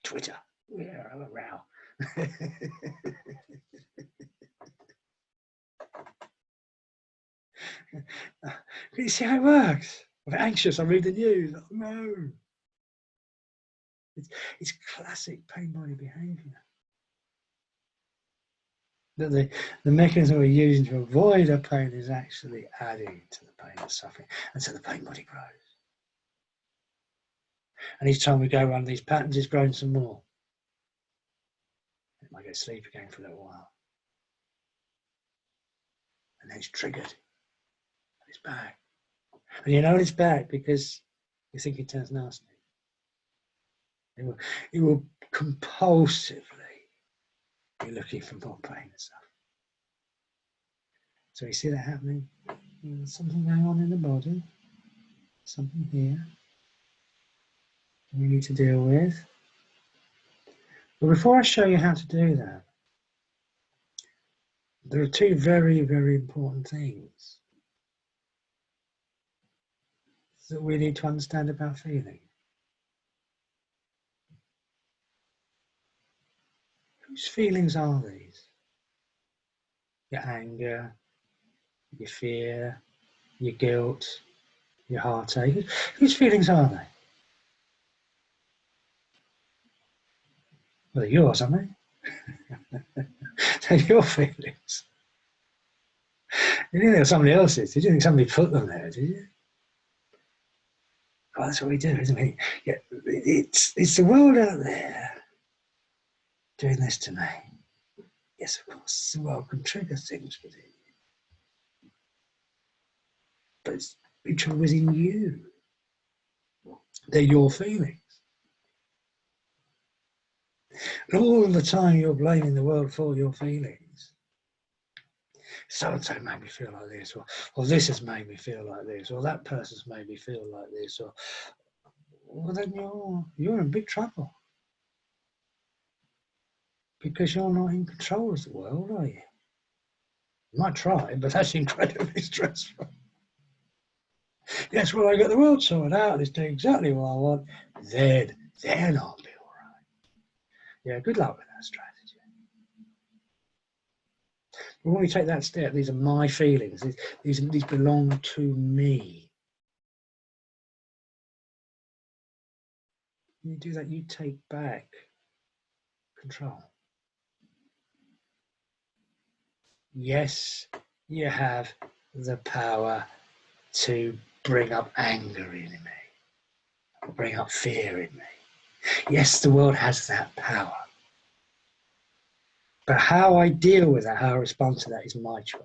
[SPEAKER 1] Twitter. Yeah, I'm a row. Can you see how it works? I'm anxious. I read the news. Oh, no. It's classic pain body behaviour. That the mechanism we're using to avoid our pain is actually adding to the pain and suffering, and so the pain body grows. And each time we go around these patterns, it's growing some more. It might go to sleep again for a little while, and then it's triggered, and it's back. And you know it's back because you think it turns nasty. It will compulsively be looking for more pain and stuff. So you see that happening? There's something going on in the body, something here we need to deal with. But before I show you how to do that, there are two very, very important things that we need to understand about feeling. Whose feelings are these? Your anger, your fear, your guilt, your heartache. Whose feelings are they? Well, they're yours, aren't they? They're your feelings. You didn't think they're somebody else's. Did you think somebody put them there, did you? Oh, that's what we do, isn't it? Yeah, it's the world out there doing this to me. Yes, of course, the world can trigger things within you. But it's true within you. They're your feelings. And all the time you're blaming the world for your feelings. So-and-so made me feel like this, or this has made me feel like this, or that person's made me feel like this, or well, then you're in big trouble. Because you're not in control of the world, are you? You might try, but that's incredibly stressful. Yes, well, I got the world sorted out, it's doing exactly what I want, then I'll be all right. Yeah, good luck with that strategy. But when we take that step, these are my feelings, these belong to me. When you do that, you take back control. Yes, you have the power to bring up anger in me, or bring up fear in me. Yes, the world has that power. But how I deal with that, how I respond to that is my choice.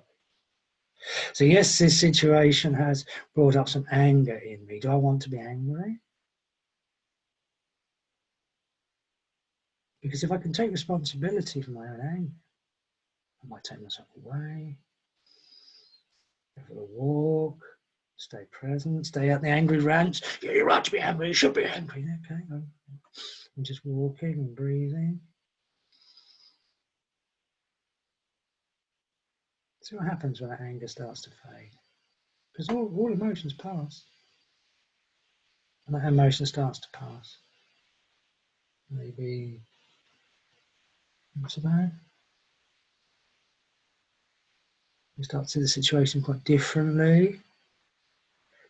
[SPEAKER 1] So yes, this situation has brought up some anger in me. Do I want to be angry? Because if I can take responsibility for my own anger, I might take myself away, go for a walk, stay present, stay out the angry rants. Yeah, you're right to be angry, you should be angry. Okay, I'm just walking and breathing. See what happens when that anger starts to fade. Because all emotions pass. And that emotion starts to pass. Maybe, what's about? You start to see the situation quite differently.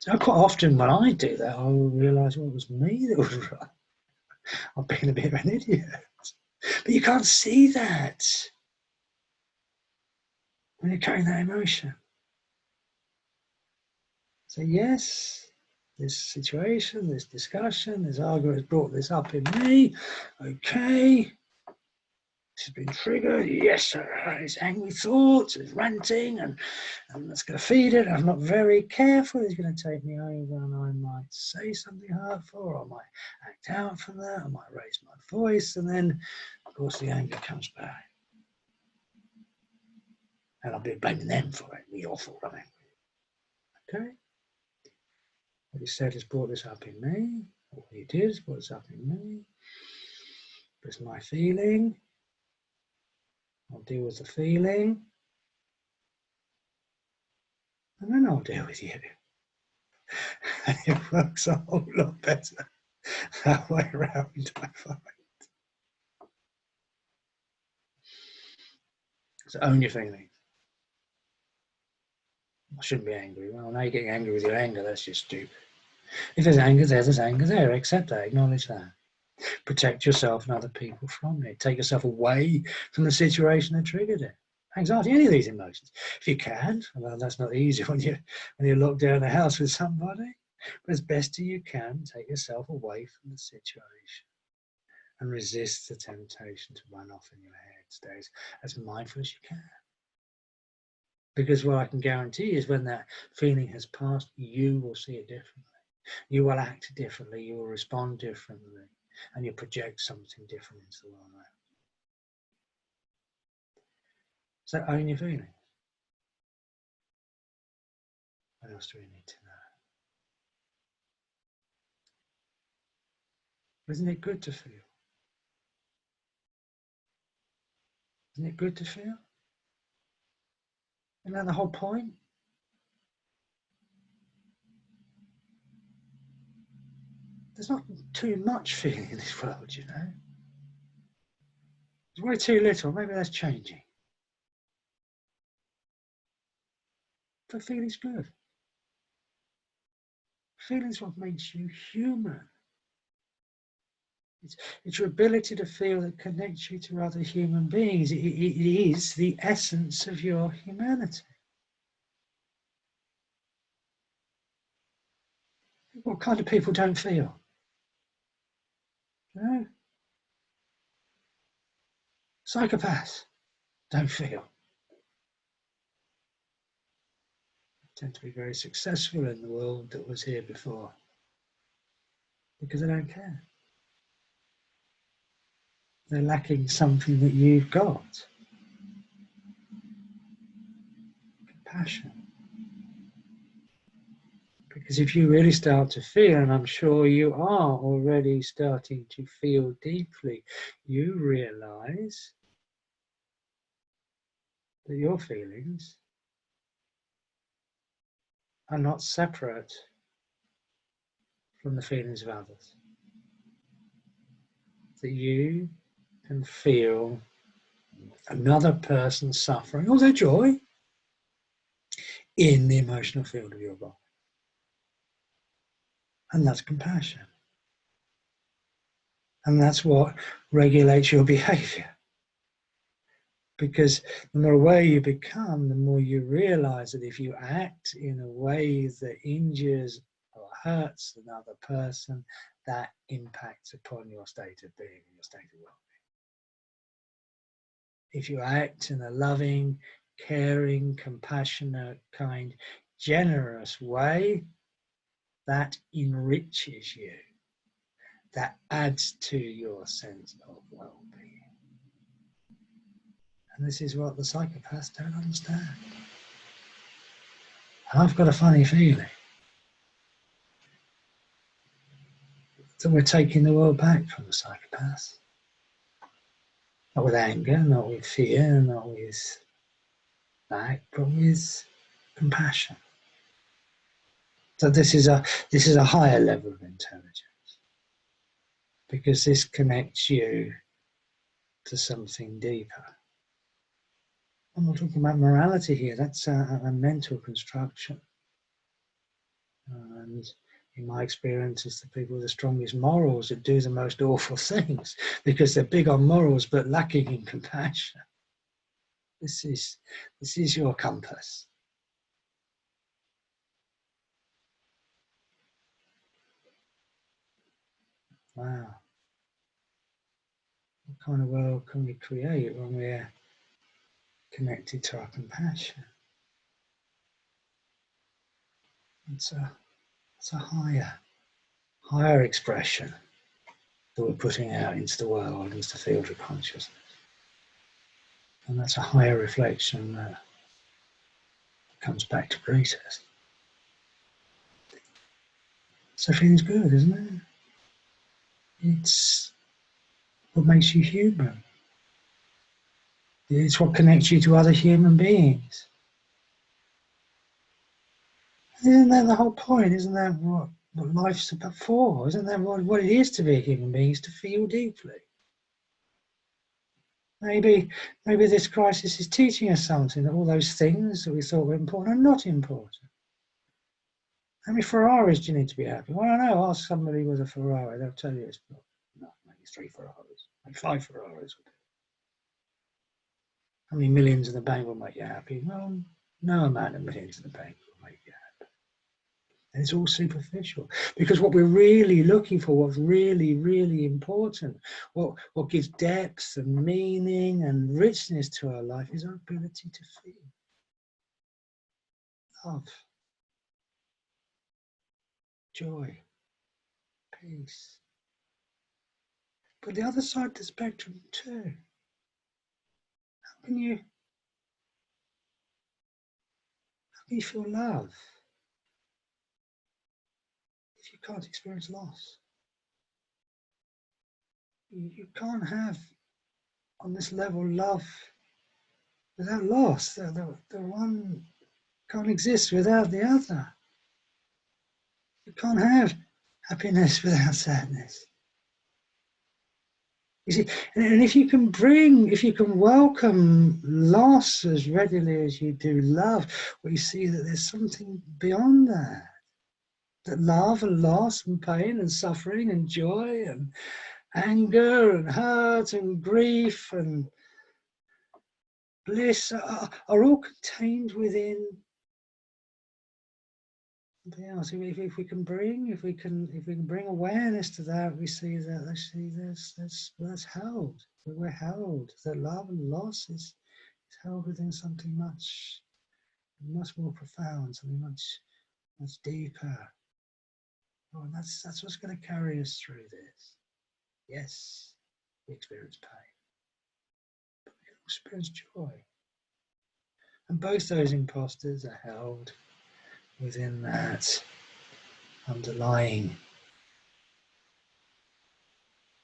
[SPEAKER 1] So quite often when I do that, I will realise, well, it was me that was right. I'm being a bit of an idiot. But you can't see that when you're carrying that emotion. So yes, this situation, this discussion, this argument has brought this up in me. Okay. This has been triggered. Yes, it's angry thoughts, it's ranting, and that's going to feed it. I'm not very careful. It's going to take me over, and I might say something hurtful, or I might act out from that. I might raise my voice, and then, of course, the anger comes back. And I'll be blaming them for it. Your fault, I'm angry. Okay? What he said has brought this up in me. What he did has brought this up in me. But it's my feeling. I'll deal with the feeling. and then I'll deal with you. And it works a whole lot better that way around, I find. So own your feelings. I shouldn't be angry. Well, now you're getting angry with your anger. That's just stupid. If there's anger there, there's anger there. Accept that. Acknowledge that. Protect yourself and other people from it. Take yourself away from the situation that triggered it. Anxiety, any of these emotions. If you can, well, that's not easy when you're locked down in the house with somebody. But as best as you can, take yourself away from the situation and resist the temptation to run off in your head. Stay as mindful as you can. Because what I can guarantee is when that feeling has passed, you will see it differently. You will act differently. You will respond differently. And you project something different into the world around. So own your feelings. What else do we need to know? Isn't it good to feel? Isn't it good to feel? Isn't that the whole point? There's not too much feeling in this world, you know. There's way too little. Maybe that's changing. But feeling's good. Feeling's what makes you human. It's your ability to feel that connects you to other human beings. It is the essence of your humanity. What kind of people don't feel? You know? Psychopaths don't feel. Tend to be very successful in the world that was here before because they don't care. They're lacking something that you've got. Compassion. Because if you really start to feel, and I'm sure you are already starting to feel deeply, you realize that your feelings are not separate from the feelings of others. That you can feel another person suffering, or their joy, in the emotional field of your body. And that's compassion. And that's what regulates your behavior. Because the more aware you become, the more you realize that if you act in a way that injures or hurts another person, that impacts upon your state of being, your state of well-being. If you act in a loving, caring, compassionate, kind, generous way, that enriches you. That adds to your sense of well-being. And this is what the psychopaths don't understand. And I've got a funny feeling that we're taking the world back from the psychopaths. Not with anger, not with fear, not with that, but with compassion. So this is a higher level of intelligence. Because this connects you to something deeper. I'm not talking about morality here, that's a mental construction. And in my experience, it's the people with the strongest morals that do the most awful things because they're big on morals but lacking in compassion. This is your compass. Wow. What kind of world can we create when we're connected to our compassion? It's a higher expression that we're putting out into the world, into the field of consciousness. And that's a higher reflection that comes back to greet us. So feeling's good, isn't it? It's what makes you human. It's what connects you to other human beings. Isn't that the whole point? Isn't that what life's about for? Isn't that what it is to be a human being, is to feel deeply? Maybe this crisis is teaching us something, that all those things that we thought were important are not important. How many Ferraris do you need to be happy? Well, I don't know. Ask somebody with a Ferrari, they'll tell you it's not. Maybe 3 Ferraris, maybe 5 Ferraris. How many millions in the bank will make you happy? Well, no amount of millions in the bank will make you happy. And it's all superficial, because what we're really looking for, what's really, really important, what gives depth and meaning and richness to our life, is our ability to feel love, joy, peace. But the other side of the spectrum too. How can you feel love if you can't experience loss? You can't have on this level love without loss. The one can't exist without the other. You can't have happiness without sadness. You see, and if you can welcome loss as readily as you do love, well, you see that there's something beyond that. That love and loss and pain and suffering and joy and anger and hurt and grief and bliss are all contained within something else. If we can bring awareness to that, we see that actually that's held. We're held. That love and loss is held within something much more profound, something much deeper. Oh, and that's what's going to carry us through this. Yes, we experience pain, but we can experience joy. And both those imposters are held within that underlying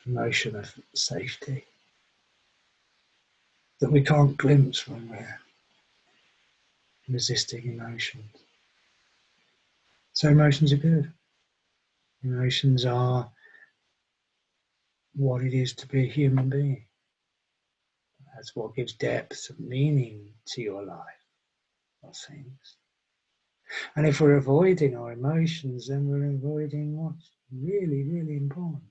[SPEAKER 1] emotion of safety that we can't glimpse when we're resisting emotions. So emotions are good. Emotions are what it is to be a human being. That's what gives depth and meaning to your life or things. And if we're avoiding our emotions, then we're avoiding what's really, really important.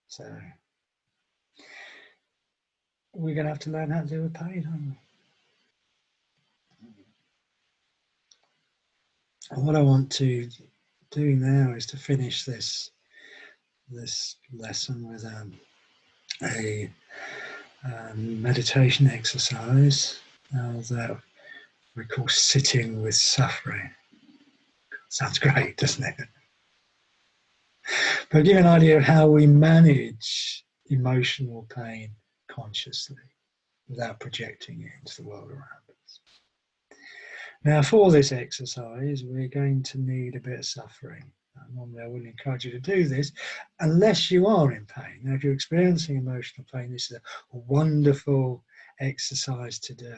[SPEAKER 1] So we're going to have to learn how to deal with pain, aren't we? And what I want to do now is to finish this lesson with a meditation exercise that we call sitting with suffering. Sounds great, doesn't it? But I'll give you an idea of how we manage emotional pain consciously without projecting it into the world around us. Now, for this exercise, we're going to need a bit of suffering. Normally, I wouldn't encourage you to do this unless you are in pain. Now, if you're experiencing emotional pain, this is a wonderful exercise to do.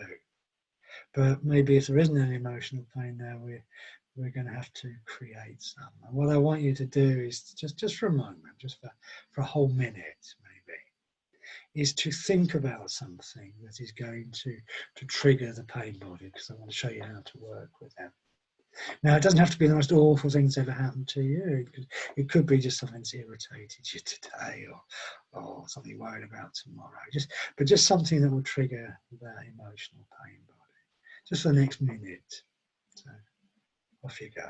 [SPEAKER 1] But maybe if there isn't any emotional pain now, we're going to have to create some. And what I want you to do is just for a moment, just for a whole minute, maybe, is to think about something that is going to trigger the pain body, because I want to show you how to work with that. Now, it doesn't have to be the most awful thing that's ever happened to you. It could be just something that's irritated you today, or something you're worried about tomorrow. But just something that will trigger that emotional pain body. Just for the next minute. So off you go.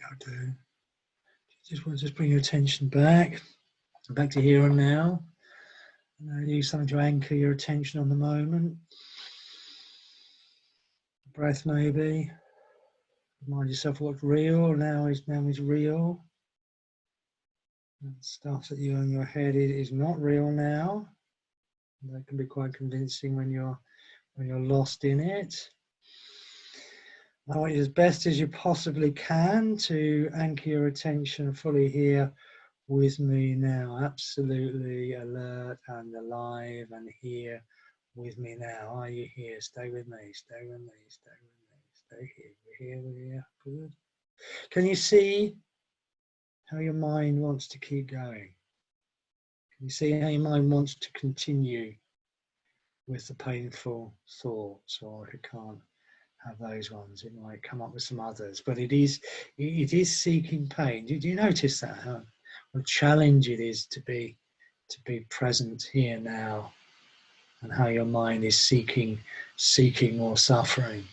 [SPEAKER 1] I'll do. Just bring your attention back to here and now. Use something to anchor your attention on the moment. Breath, maybe. Remind yourself what's real now is real. And stuff that you in your head is not real now. That can be quite convincing when you're lost in it. I want you as best as you possibly can to anchor your attention fully here with me now, absolutely alert and alive and here with me now. Are you here? Stay with me, stay with me, stay with me, stay here. We're here. Good. Can you see how your mind wants to keep going? Can you see how your mind wants to continue with the painful thoughts, or if it can't have those ones, it might come up with some others, but it is seeking pain. Do you notice that, how what a challenge it is to be present here now, and how your mind is seeking more suffering?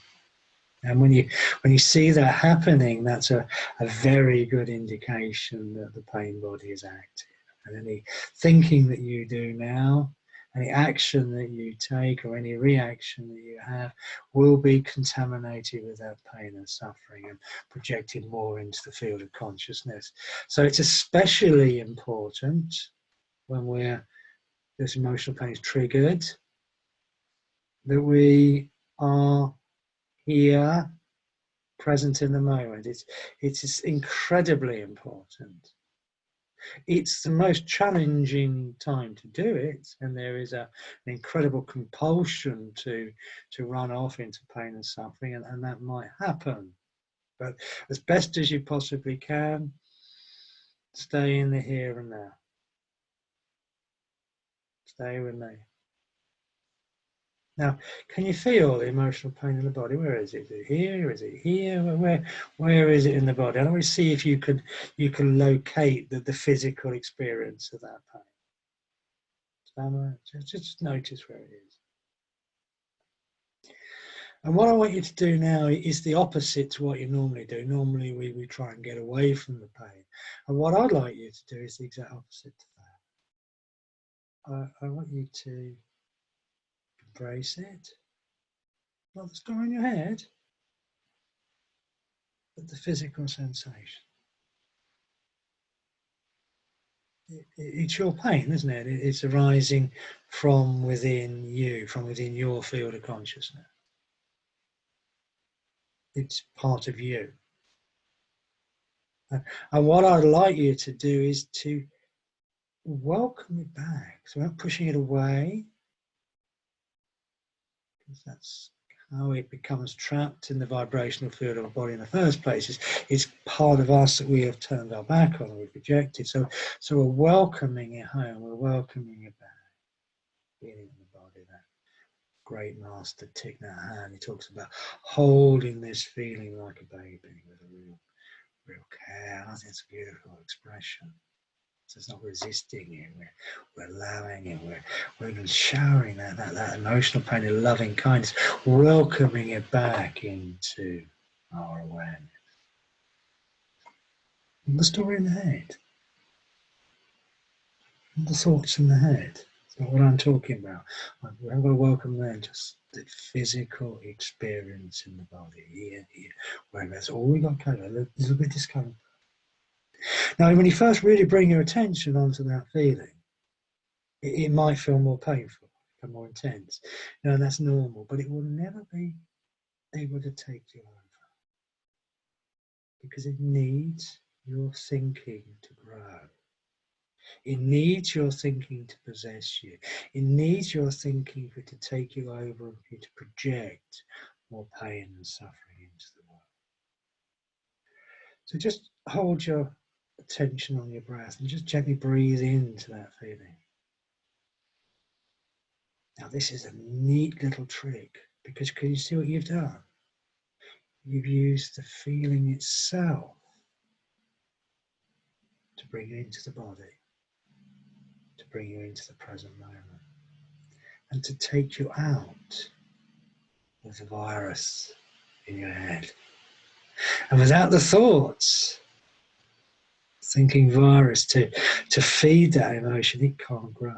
[SPEAKER 1] And when you see that happening, that's a very good indication that the pain body is active. And any thinking that you do now, any action that you take, or any reaction that you have, will be contaminated with that pain and suffering and projected more into the field of consciousness. So it's especially important when this emotional pain is triggered, that we are here, present in the moment. It's incredibly important. It's the most challenging time to do it, and there is an incredible compulsion to run off into pain and suffering, and that might happen. But as best as you possibly can, stay in the here and now. Stay with me. Now, can you feel the emotional pain in the body? Where is it? Is it here? Is it here? Where is it in the body? I want to see if you can locate the physical experience of that pain. Just notice where it is. And what I want you to do now is the opposite to what you normally do. Normally we try and get away from the pain. And what I'd like you to do is the exact opposite to that. I want you to embrace it. Not the story in your head, but the physical sensation. It's your pain, isn't it? It's arising from within you, from within your field of consciousness. It's part of you. And what I'd like you to do is to welcome it back. So we're not pushing it away, because that's how it becomes trapped in the vibrational field of our body in the first place. It's part of us that we have turned our back on, we've rejected. So we're welcoming it home, we're welcoming it back. Feeling in the body, that great master Thich Nhat Hanh, he talks about holding this feeling like a baby with a real care. I think it's a beautiful expression. So it's not resisting it, we're allowing it, we're even showering that emotional pain in loving kindness, welcoming it back into our awareness. And the story in the head, and the thoughts in the head. It's not what I'm talking about. We're going to welcome them, just the physical experience in the body, here, where that's all we got covered, a little bit discomfort. Now, when you first really bring your attention onto that feeling, it might feel more painful, become more intense. Now, that's normal, but it will never be able to take you over, because it needs your thinking to grow. It needs your thinking to possess you. It needs your thinking for it to take you over and for you to project more pain and suffering into the world. So just hold your attention on your breath and just gently breathe into that feeling. Now this is a neat little trick, because can you see what you've done? You've used the feeling itself to bring you into the body, to bring you into the present moment, and to take you out of the virus in your head. And without the thoughts, thinking virus to feed that emotion, it can't grow.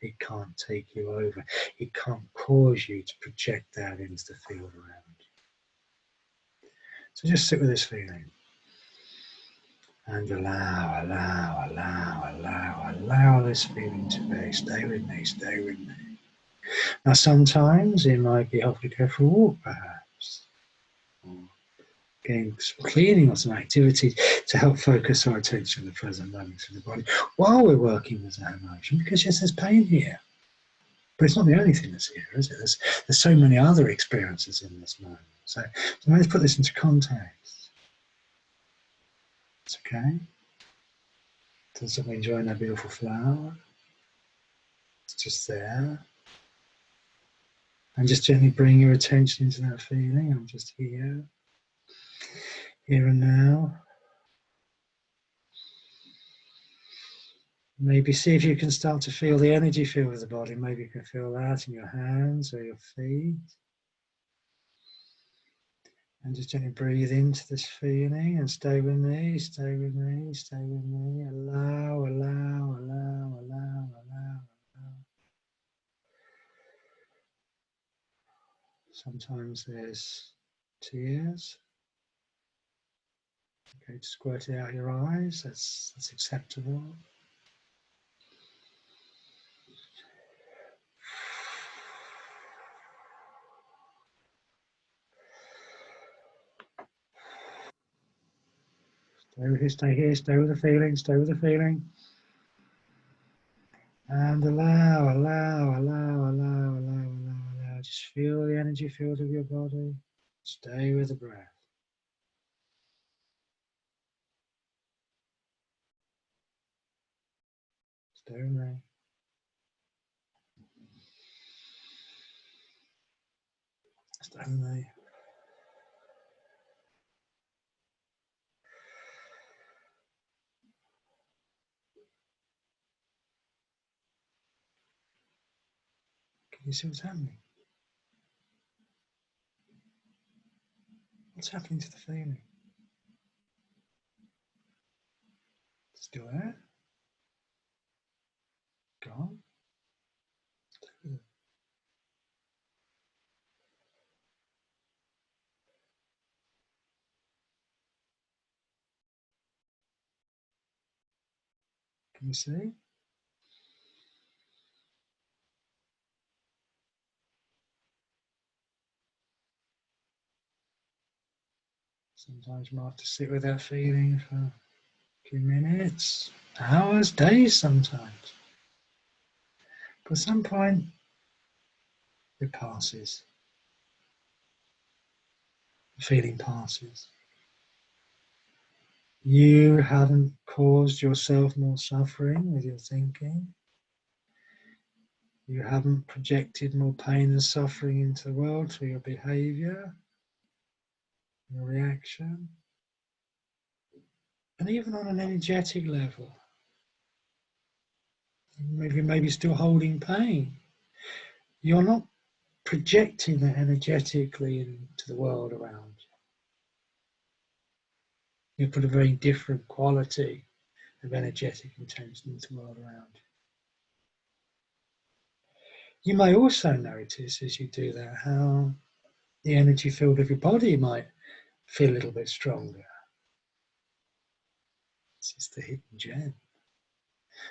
[SPEAKER 1] It can't take you over. It can't cause you to project that into the field around you. So just sit with this feeling. And allow this feeling to be. Stay with me, stay with me. Now sometimes it might be helpful to go for a walk perhaps. Or getting some cleaning or some activity to help focus our attention on the present moment of the body while we're working with that emotion, because yes, there's pain here. But it's not the only thing that's here, is it? There's so many other experiences in this moment. So let's put this into context. It's okay. Does someone enjoying that beautiful flower? It's just there. And just gently bring your attention into that feeling. I'm just here and now. Maybe see if you can start to feel the energy field of the body. Maybe you can feel that in your hands or your feet. And just gently breathe into this feeling and stay with me, stay with me, stay with me. Allow. Sometimes there's tears. Okay, squirt it out your eyes. That's acceptable. Stay here, stay with the feeling, stay with the feeling. And allow. Just feel the energy field of your body. Stay with the breath. Stay with me. Stay with me. Can you see what's happening? What's happening to the feeling? Still there? Gone? Stay with it. Can you see? Sometimes you might have to sit with that feeling for a few minutes, hours, days sometimes. But at some point, it passes. The feeling passes. You haven't caused yourself more suffering with your thinking. You haven't projected more pain and suffering into the world through your behavior, your reaction. And even on an energetic level, maybe still holding pain, you're not projecting that energetically into the world around you. You put a very different quality of energetic intention into the world around you. You may also notice as you do that how the energy field of your body might feel a little bit stronger. This is the hidden gem.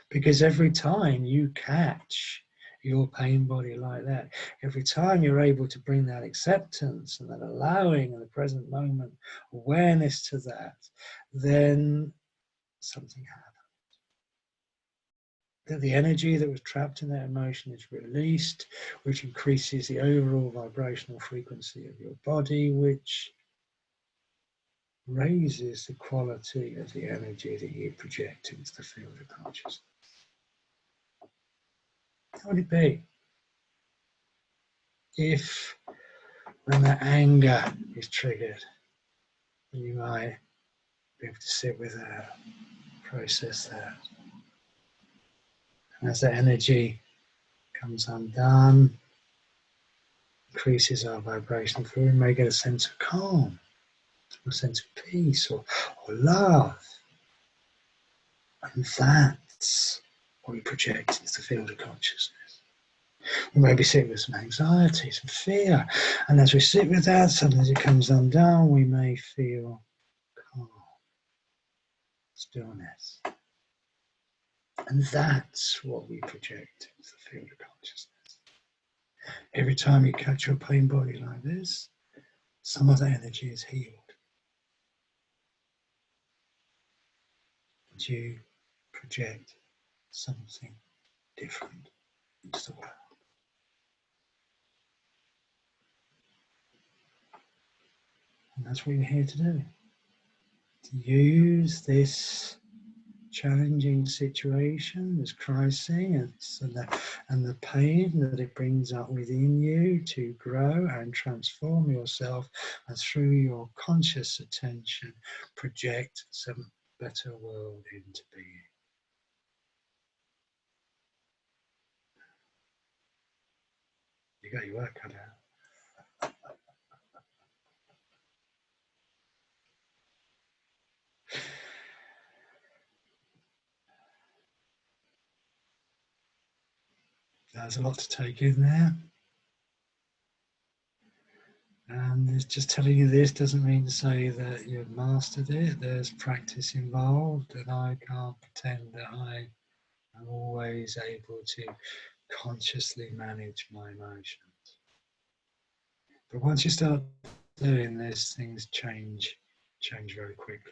[SPEAKER 1] Because every time you catch your pain body like that, every time you're able to bring that acceptance and that allowing in the present moment, awareness to that, then something happens. That the energy that was trapped in that emotion is released, which increases the overall vibrational frequency of your body, which raises the quality of the energy that you project into the field of consciousness. How would it be if, when that anger is triggered, you might be able to sit with that, process that. And as that energy comes undone, increases our vibration through, we may get a sense of calm, or a sense of peace or love. And that's what we project into the field of consciousness. We maybe sit with some anxiety, some fear, and as we sit with that, suddenly it comes undone, we may feel calm, stillness. And that's what we project into the field of consciousness. Every time you catch your pain body like this, some of the energy is healed. And you project something different into the world. And that's what you're here to do. To use this challenging situation, this crisis, and the pain that it brings up within you to grow and transform yourself, and through your conscious attention, project some better world into being. You got your work cut out. There's a lot to take in there. And just telling you this doesn't mean to say that you've mastered it. There's practice involved, and I can't pretend that I am always able to consciously manage my emotions. But once you start doing this, things change very quickly.